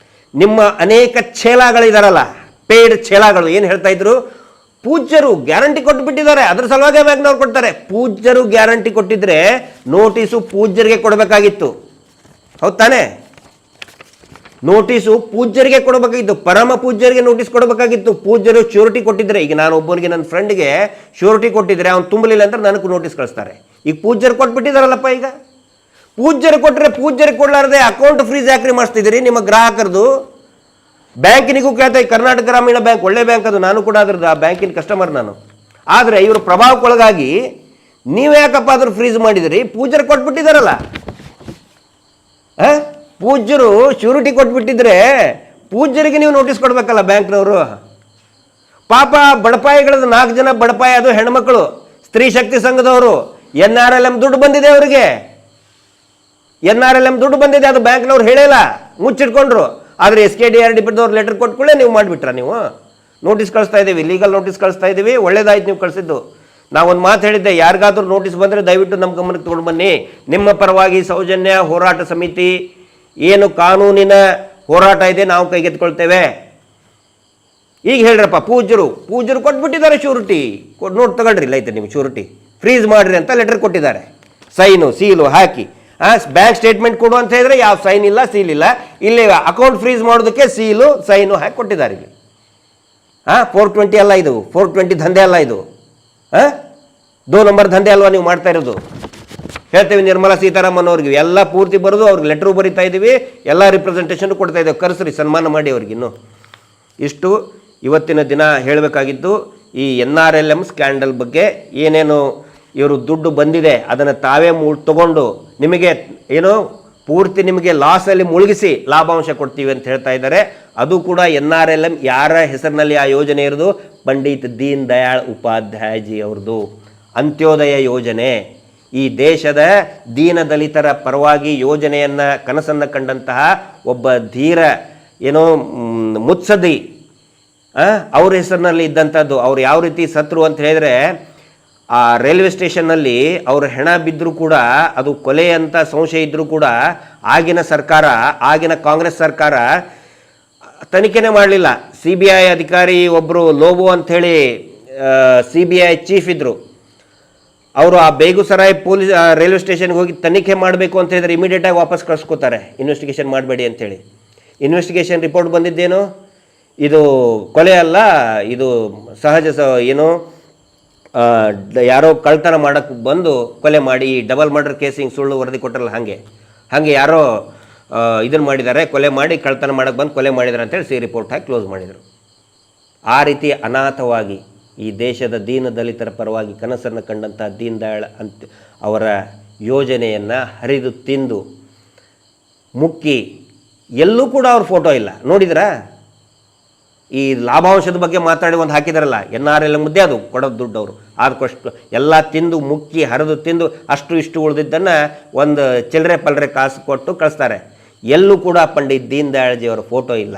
Speaker 1: ನಿಮ್ಮ ಅನೇಕ ಛೇಲಾಗಳಿದಾರಲ್ಲ, ಪೇಯ್ಡ್ ಛೇಲಾಗಳು ಏನು ಹೇಳ್ತಾ ಇದ್ರು, ಪೂಜ್ಯರು ಗ್ಯಾರಂಟಿ ಕೊಟ್ಟು ಬಿಟ್ಟಿದ್ದಾರೆ, ಅದ್ರ ಸಲುವಾಗಿ ಬ್ಯಾಂಕ್ನವ್ರು ಕೊಡ್ತಾರೆ. ಪೂಜ್ಯರು ಗ್ಯಾರಂಟಿ ಕೊಟ್ಟಿದ್ರೆ ನೋಟಿಸು ಪೂಜ್ಯರಿಗೆ ಕೊಡಬೇಕಾಗಿತ್ತು, ಹೌದು ತಾನೇ? ನೋಟಿಸು ಪೂಜ್ಯರಿಗೆ ಕೊಡಬೇಕಾಗಿತ್ತು, ಪರಮ ಪೂಜ್ಯರಿಗೆ ನೋಟಿಸ್ ಕೊಡಬೇಕಾಗಿತ್ತು. ಪೂಜ್ಯರು ಶ್ಯೂರಿಟಿ ಕೊಟ್ಟಿದ್ರೆ, ಈಗ ನಾನು ಒಬ್ಬನಿಗೆ ನನ್ನ ಫ್ರೆಂಡ್ಗೆ ಶ್ಯೂರಿಟಿ ಕೊಟ್ಟಿದ್ರೆ ಅವ್ನು ತುಂಬಲಿಲ್ಲ ಅಂದ್ರೆ ನನಗೂ ನೋಟಿಸ್ ಕಳಿಸ್ತಾರೆ. ಈಗ ಪೂಜ್ಯರು ಕೊಟ್ಬಿಟ್ಟಿದಾರಲ್ಲಪ್ಪ. ಈಗ ಪೂಜ್ಯರು ಕೊಟ್ಟರೆ ಪೂಜ್ಯರಿಗೆ ಕೊಡಲಾರದೆ ಅಕೌಂಟ್ ಫ್ರೀಸ್ ಯಾಕ್ರಿ ಮಾಡಿಸ್ತಿದ್ದೀರಿ ನಿಮ್ಮ ಗ್ರಾಹಕರದು? ಬ್ಯಾಂಕಿನಿಗೂ ಕೇಳ್ತಾ, ಕರ್ನಾಟಕ ಗ್ರಾಮೀಣ ಬ್ಯಾಂಕ್ ಒಳ್ಳೆ ಬ್ಯಾಂಕ್, ಅದು ನಾನು ಕೂಡ ಅದ್ರದ್ದು ಆ ಬ್ಯಾಂಕಿನ ಕಸ್ಟಮರ್ ನಾನು. ಆದರೆ ಇವರು ಪ್ರಭಾವಕ್ಕೊಳಗಾಗಿ ನೀವು ಯಾಕಪ್ಪ ಅದ್ರ ಫ್ರೀಸ್ ಮಾಡಿದಿರಿ? ಪೂಜ್ಯರು ಕೊಟ್ಬಿಟ್ಟಿದಾರಲ್ಲ. ಪೂಜ್ಯರು ಶ್ಯೂರಿಟಿ ಕೊಟ್ಬಿಟ್ಟಿದ್ರೆ ಪೂಜ್ಯರಿಗೆ ನೀವು ನೋಟಿಸ್ ಕೊಡ್ಬೇಕಲ್ಲ ಬ್ಯಾಂಕ್ನವರು. ಪಾಪ ಬಡಪಾಯಿಗಳದ್ದು 4 ಜನ ಬಡಪಾಯಿ, ಅದು ಹೆಣ್ಮಕ್ಳು, ಸ್ತ್ರೀ ಶಕ್ತಿ ಸಂಘದವರು. NRLM ದುಡ್ಡು ಬಂದಿದೆ ಅವರಿಗೆ, NRLM ದುಡ್ಡು ಬಂದಿದೆ, ಅದು ಬ್ಯಾಂಕ್ನವ್ರು ಹೇಳಿಲ್ಲ, ಮುಚ್ಚಿಟ್ಕೊಂಡ್ರು. ಆದರೆ SKDRDPದವ್ರು ಲೆಟರ್ ಕೊಟ್ಕೊಳ್ಳೆ ನೀವು ಮಾಡಿಬಿಟ್ರ, ನೀವು ನೋಟಿಸ್ ಕಳಿಸ್ತಾ ಇದ್ದೀವಿ, ಲೀಗಲ್ ನೋಟಿಸ್ ಕಳಿಸ್ತಾ ಇದ್ದೀವಿ, ಒಳ್ಳೇದಾಯ್ತು ನೀವು ಕಳಿಸಿದ್ದು. ನಾವೊಂದು ಮಾತು ಹೇಳಿದ್ದೆ, ಯಾರಿಗಾದ್ರೂ ನೋಟಿಸ್ ಬಂದರೆ ದಯವಿಟ್ಟು ನಮ್ಮ ಗಮನಕ್ಕೆ ತೊಗೊಂಡು ಬನ್ನಿ. ನಿಮ್ಮ ಪರವಾಗಿ ಸೌಜನ್ಯ ಹೋರಾಟ ಸಮಿತಿ ಏನು ಕಾನೂನಿನ ಹೋರಾಟ ಇದೆ ನಾವು ಕೈಗೆತ್ಕೊಳ್ತೇವೆ. ಈಗ ಹೇಳ್ರಪ್ಪ, ಪೂಜ್ಯರು ಕೊಟ್ಬಿಟ್ಟಿದ್ದಾರೆ ಶ್ಯೂರಿಟಿ, ನೋಟ್ ತಗೊಳ್ರಿ, ಇಲ್ಲ ಐತೆ ನಿಮ್ಮ ಶ್ಯೂರಿಟಿ ಫ್ರೀಸ್ ಮಾಡಿರಿ ಅಂತ ಲೆಟರ್ ಕೊಟ್ಟಿದ್ದಾರೆ, ಸೈನು ಸೀಲು ಹಾಕಿ. ಬ್ಯಾಂಕ್ ಸ್ಟೇಟ್ಮೆಂಟ್ ಕೊಡು ಅಂತ ಹೇಳಿದ್ರೆ ಯಾವ ಸೈನ್ ಇಲ್ಲ, ಸೀಲ್ ಇಲ್ಲ. ಇಲ್ಲಿ ಅಕೌಂಟ್ ಫ್ರೀಸ್ ಮಾಡೋದಕ್ಕೆ ಸೀಲು ಸೈನು ಹಾಕಿ ಕೊಟ್ಟಿದ್ದಾರೆ. ಇಲ್ಲಿ 420 ಅಲ್ಲ ಇದು, 420 ದಂಧೆ ಅಲ್ಲ ಇದು, 2 ನಂಬರ್ ದಂಧೆ ಅಲ್ವಾ ನೀವು ಮಾಡ್ತಾ ಇರೋದು? ಹೇಳ್ತೇವೆ ನಿರ್ಮಲಾ ಸೀತಾರಾಮನ್ ಅವ್ರಿಗೆ ಎಲ್ಲ ಪೂರ್ತಿ ಬರೋದು, ಅವ್ರಿಗೆ ಲೆಟ್ರು ಬರಿತಾ ಇದ್ದೀವಿ, ಎಲ್ಲ ರಿಪ್ರೆಸೆಂಟೇಷನ್ ಕೊಡ್ತಾ ಇದ್ದೇವೆ, ಕರೆಸ್ರಿ, ಸನ್ಮಾನ ಮಾಡಿ ಅವ್ರಿಗಿನ್ನು. ಇಷ್ಟು ಇವತ್ತಿನ ದಿನ ಹೇಳಬೇಕಾಗಿದ್ದು ಈ NRLM ಸ್ಕ್ಯಾಂಡಲ್ ಬಗ್ಗೆ. ಏನೇನು ಇವರು ದುಡ್ಡು ಬಂದಿದೆ ಅದನ್ನು ತಾವೇ ತಗೊಂಡು ನಿಮಗೆ ಏನು ಪೂರ್ತಿ ನಿಮಗೆ ಲಾಸಲ್ಲಿ ಮುಳುಗಿಸಿ ಲಾಭಾಂಶ ಕೊಡ್ತೀವಿ ಅಂತ ಹೇಳ್ತಾ ಇದ್ದಾರೆ. ಅದು ಕೂಡ NRLM ಯಾರ ಹೆಸರಿನಲ್ಲಿ ಆ ಯೋಜನೆ ಇರೋದು? ಪಂಡಿತ್ ದೀನ್ ದಯಾಳ್ ಉಪಾಧ್ಯಾಯಜಿ ಅವ್ರದ್ದು ಅಂತ್ಯೋದಯ ಯೋಜನೆ. ಈ ದೇಶದ ದೀನ ದಲಿತರ ಪರವಾಗಿ ಯೋಜನೆಯನ್ನು ಕನಸನ್ನು ಕಂಡಂತಹ ಒಬ್ಬ ಧೀರ ಏನೋ ಮುತ್ಸದಿ ಅವ್ರ ಹೆಸರಿನಲ್ಲಿ ಇದ್ದಂಥದ್ದು. ಅವ್ರು ಯಾವ ರೀತಿ ಸತ್ರು ಅಂತ ಹೇಳಿದ್ರೆ, ಆ ರೈಲ್ವೆ ಸ್ಟೇಷನ್ನಲ್ಲಿ ಅವ್ರ ಹೆಣ ಬಿದ್ದರೂ ಕೂಡ, ಅದು ಕೊಲೆ ಅಂತ ಸಂಶಯ ಇದ್ದರೂ ಕೂಡ ಆಗಿನ ಸರ್ಕಾರ, ಆಗಿನ ಕಾಂಗ್ರೆಸ್ ಸರ್ಕಾರ ತನಿಖೆನೇ ಮಾಡಲಿಲ್ಲ. CBI ಅಧಿಕಾರಿ ಒಬ್ಬರು ಲೋಬೋ ಅಂಥೇಳಿ CBI ಚೀಫ್ ಇದ್ದರು, ಅವರು ಆ ಬೇಗುಸರಾಯ್ ಪೊಲೀಸ್ ರೈಲ್ವೆ ಸ್ಟೇಷನ್ಗೆ ಹೋಗಿ ತನಿಖೆ ಮಾಡಬೇಕು ಅಂತ ಹೇಳಿದ್ರೆ ಇಮಿಡಿಯೇಟಾಗಿ ವಾಪಸ್ ಕಳಿಸ್ಕೋತಾರೆ, ಇನ್ವೆಸ್ಟಿಗೇಷನ್ ಮಾಡಬೇಡಿ ಅಂಥೇಳಿ. ಇನ್ವೆಸ್ಟಿಗೇಷನ್ ರಿಪೋರ್ಟ್ ಬಂದಿದ್ದೇನು, ಇದು ಕೊಲೆ ಅಲ್ಲ, ಇದು ಸಹಜ ಏನು ಯಾರೋ ಕಳ್ತನ ಮಾಡೋಕ್ಕೆ ಬಂದು ಕೊಲೆ ಮಾಡಿ, ಡಬಲ್ ಮರ್ಡರ್ ಕೇಸಿಂಗ್ ಸುಳ್ಳು ವರದಿ ಕೊಟ್ಟರಲ್ಲ, ಹಾಗೆ ಯಾರೋ ಇದನ್ನು ಮಾಡಿದ್ದಾರೆ, ಕೊಲೆ ಮಾಡಿ ಕಳ್ತನ ಮಾಡೋಕ್ಕೆ ಬಂದು ಕೊಲೆ ಮಾಡಿದ್ದಾರೆ ಅಂತೇಳಿ ರಿಪೋರ್ಟ್ ಹಾಕಿ ಕ್ಲೋಸ್ ಮಾಡಿದರು. ಆ ರೀತಿ ಅನಾಥವಾಗಿ ಈ ದೇಶದ ದೀನ ದಲಿತರ ಪರವಾಗಿ ಕನಸನ್ನು ಕಂಡಂಥ ದೀನ್ ದಯಾಳ್ ಅಂತ ಅವರ ಯೋಜನೆಯನ್ನು ಹರಿದು ತಿಂದು ಮುಕ್ಕಿ ಎಲ್ಲೂ ಕೂಡ ಅವ್ರ ಫೋಟೋ ಇಲ್ಲ. ನೋಡಿದ್ರಾ? ಈ ಲಾಭಾಂಶದ ಬಗ್ಗೆ ಮಾತಾಡಿ ಒಂದು ಹಾಕಿದಾರಲ್ಲ, NRL ಮುದ್ದೆ ಅದು ಕೊಡೋದು ದುಡ್ಡು ಅವರು ಅದಕ್ಕಷ್ಟು ಎಲ್ಲ ತಿಂದು ಮುಕ್ಕಿ ಹರಿದು ತಿಂದು ಅಷ್ಟು ಇಷ್ಟು ಉಳಿದಿದ್ದನ್ನು ಒಂದು ಚಿಲ್ಲರೆ ಪಲ್ಲರೆ ಕಾಸು ಕೊಟ್ಟು ಕಳಿಸ್ತಾರೆ. ಎಲ್ಲೂ ಕೂಡ ಪಂಡಿತ್ ದೀನ್ ದಯಾಳ್ಜಿಯವರ ಫೋಟೋ ಇಲ್ಲ.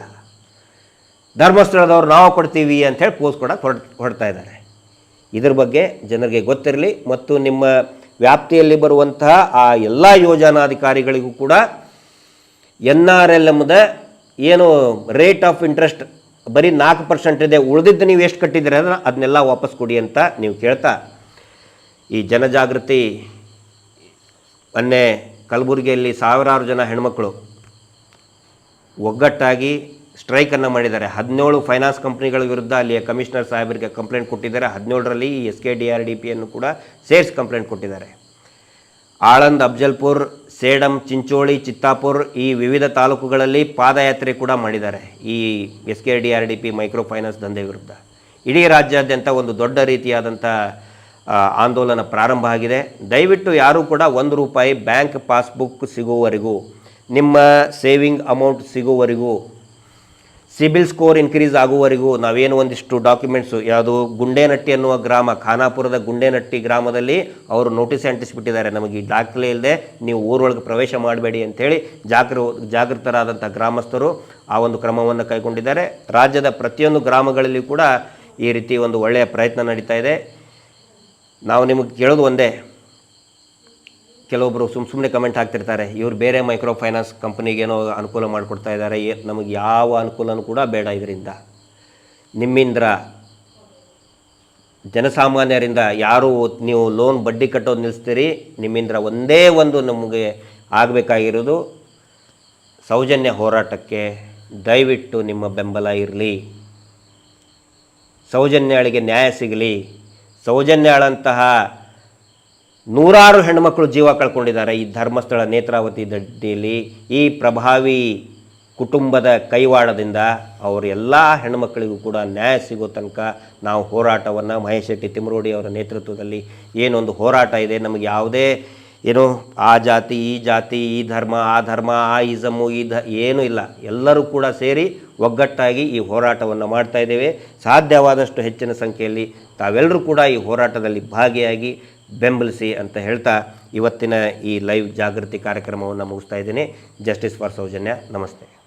Speaker 1: ಧರ್ಮಸ್ಥಳದವ್ರು ನಾವು ಕೊಡ್ತೀವಿ ಅಂಥೇಳಿ ಪೋಸ್ ಕೂಡ ಹೊಡ್ತಾ ಇದ್ದಾರೆ. ಇದ್ರ ಬಗ್ಗೆ ಜನರಿಗೆ ಗೊತ್ತಿರಲಿ ಮತ್ತು ನಿಮ್ಮ ವ್ಯಾಪ್ತಿಯಲ್ಲಿ ಬರುವಂತಹ ಆ ಎಲ್ಲ ಯೋಜನಾಧಿಕಾರಿಗಳಿಗೂ ಕೂಡ NRLMದ ಏನು ರೇಟ್ ಆಫ್ ಇಂಟ್ರೆಸ್ಟ್ ಬರೀ 4% ಇದೆ, ಉಳಿದಿದ್ದು ನೀವು ಎಷ್ಟು ಕಟ್ಟಿದ್ದೀರ ಅದನ್ನೆಲ್ಲ ವಾಪಸ್ ಕೊಡಿ ಅಂತ ನೀವು ಕೇಳ್ತಾ, ಈ ಜನಜಾಗೃತಿ ಮೊನ್ನೆ ಕಲಬುರಗಿಯಲ್ಲಿ ಸಾವಿರಾರು ಜನ ಹೆಣ್ಮಕ್ಳು ಒಗ್ಗಟ್ಟಾಗಿ ಸ್ಟ್ರೈಕನ್ನು ಮಾಡಿದ್ದಾರೆ. 17 ಫೈನಾನ್ಸ್ ಕಂಪ್ನಿಗಳ ವಿರುದ್ಧ ಅಲ್ಲಿಯ ಕಮಿಷನರ್ ಸಾಹೇಬರಿಗೆ ಕಂಪ್ಲೇಂಟ್ ಕೊಟ್ಟಿದ್ದಾರೆ. 17ರಲ್ಲಿ SKDRDPಯನ್ನು ಕೂಡ ಸೇರಿಸಿ ಕಂಪ್ಲೇಂಟ್ ಕೊಟ್ಟಿದ್ದಾರೆ. ಆಳಂದ್, ಅಫ್ಜಲ್ಪುರ್, ಸೇಡಂ, ಚಿಂಚೋಳಿ, ಚಿತ್ತಾಪುರ್ ಈ ವಿವಿಧ ತಾಲೂಕುಗಳಲ್ಲಿ ಪಾದಯಾತ್ರೆ ಕೂಡ ಮಾಡಿದ್ದಾರೆ ಈ SKDRDP ಮೈಕ್ರೋ ಫೈನಾನ್ಸ್ ದಂಧೆ ವಿರುದ್ಧ. ಇಡೀ ರಾಜ್ಯಾದ್ಯಂತ ಒಂದು ದೊಡ್ಡ ರೀತಿಯಾದಂಥ ಆಂದೋಲನ ಪ್ರಾರಂಭ ಆಗಿದೆ. ದಯವಿಟ್ಟು ಯಾರೂ ಕೂಡ ₹1 ಬ್ಯಾಂಕ್ ಪಾಸ್ಬುಕ್ ಸಿಗುವವರೆಗೂ, ನಿಮ್ಮ ಸೇವಿಂಗ್ ಅಮೌಂಟ್ ಸಿಗುವವರೆಗೂ, ಸಿಬಿಲ್ ಸ್ಕೋರ್ ಇನ್ಕ್ರೀಸ್ ಆಗುವವರೆಗೂ ನಾವೇನು ಒಂದಿಷ್ಟು ಡಾಕ್ಯುಮೆಂಟ್ಸು, ಯಾವುದು ಗುಂಡೇನಟ್ಟಿ ಅನ್ನುವ ಗ್ರಾಮ, ಖಾನಾಪುರದ ಗುಂಡೇನಟ್ಟಿ ಗ್ರಾಮದಲ್ಲಿ ಅವರು ನೋಟಿಸ್ ಅಂಟಿಸಿಬಿಟ್ಟಿದ್ದಾರೆ, ನಮಗೆ ಈ ದಾಖಲೆ ಇಲ್ಲದೆ ನೀವು ಊರೊಳಗೆ ಪ್ರವೇಶ ಮಾಡಬೇಡಿ ಅಂಥೇಳಿ ಜಾಗೃತರಾದಂಥ ಗ್ರಾಮಸ್ಥರು ಆ ಒಂದು ಕ್ರಮವನ್ನು ಕೈಗೊಂಡಿದ್ದಾರೆ. ರಾಜ್ಯದ ಪ್ರತಿಯೊಂದು ಗ್ರಾಮಗಳಲ್ಲಿ ಕೂಡ ಈ ರೀತಿ ಒಂದು ಒಳ್ಳೆಯ ಪ್ರಯತ್ನ ನಡೀತಾ ಇದೆ. ನಾವು ನಿಮಗೆ ಕೇಳೋದು ಒಂದೇ, ಕೆಲವೊಬ್ಬರು ಸುಮ್ಮನೆ ಕಮೆಂಟ್ ಹಾಕ್ತಿರ್ತಾರೆ, ಇವರು ಬೇರೆ ಮೈಕ್ರೋ ಫೈನಾನ್ಸ್ ಕಂಪ್ನಿಗೇನೋ ಅನುಕೂಲ ಮಾಡಿಕೊಡ್ತಾ ಇದ್ದಾರೆ, ನಮಗೆ ಯಾವ ಅನುಕೂಲನೂ ಕೂಡ ಬೇಡ. ಇದರಿಂದ ನಿಮ್ಮಿಂದ ಜನಸಾಮಾನ್ಯರಿಂದ ಯಾರು ನೀವು ಲೋನ್ ಬಡ್ಡಿ ಕಟ್ಟೋದು ನಿಲ್ಲಿಸ್ತೀರಿ, ನಿಮ್ಮಿಂದ ಒಂದೇ ಒಂದು ನಮಗೆ ಆಗಬೇಕಾಗಿರೋದು ಸೌಜನ್ಯ ಹೋರಾಟಕ್ಕೆ ದಯವಿಟ್ಟು ನಿಮ್ಮ ಬೆಂಬಲ ಇರಲಿ. ಸೌಜನ್ಯಾಳಿಗೆ ನ್ಯಾಯ ಸಿಗಲಿ. ಸೌಜನ್ಯಾಳಂತಹ ನೂರಾರು ಹೆಣ್ಣುಮಕ್ಕಳು ಜೀವ ಕಳ್ಕೊಂಡಿದ್ದಾರೆ ಈ ಧರ್ಮಸ್ಥಳ ನೇತ್ರಾವತಿ ದಡ್ಡಿಯಲ್ಲಿ. ಈ ಪ್ರಭಾವಿ ಕುಟುಂಬದ ಕೈವಾಡದಿಂದ ಅವರು ಎಲ್ಲ ಹೆಣ್ಣುಮಕ್ಕಳಿಗೂ ಕೂಡ ನ್ಯಾಯ ಸಿಗೋ ತನಕ ನಾವು ಹೋರಾಟವನ್ನು ಮಹೇಶ್ ಶೆಟ್ಟಿ ತಿಮ್ಮರೋಡಿ ಅವರ ನೇತೃತ್ವದಲ್ಲಿ ಏನೊಂದು ಹೋರಾಟ ಇದೆ, ನಮಗೆ ಯಾವುದೇ ಏನು ಆ ಜಾತಿ ಈ ಜಾತಿ, ಈ ಧರ್ಮ ಆ ಧರ್ಮ, ಆ ಇಸಮು ಏನೂ ಇಲ್ಲ, ಎಲ್ಲರೂ ಕೂಡ ಸೇರಿ ಒಗ್ಗಟ್ಟಾಗಿ ಈ ಹೋರಾಟವನ್ನು ಮಾಡ್ತಾ ಇದ್ದೇವೆ. ಸಾಧ್ಯವಾದಷ್ಟು ಹೆಚ್ಚಿನ ಸಂಖ್ಯೆಯಲ್ಲಿ ತಾವೆಲ್ಲರೂ ಕೂಡ ಈ ಹೋರಾಟದಲ್ಲಿ ಭಾಗಿಯಾಗಿ ಬೆಂಬಲಿಸಿ ಅಂತ ಹೇಳ್ತಾ ಇವತ್ತಿನ ಈ ಲೈವ್ ಜಾಗೃತಿ ಕಾರ್ಯಕ್ರಮವನ್ನು ಮುಗಿಸ್ತಾ ಇದ್ದೀನಿ. Justice for Soujanya. ನಮಸ್ತೆ.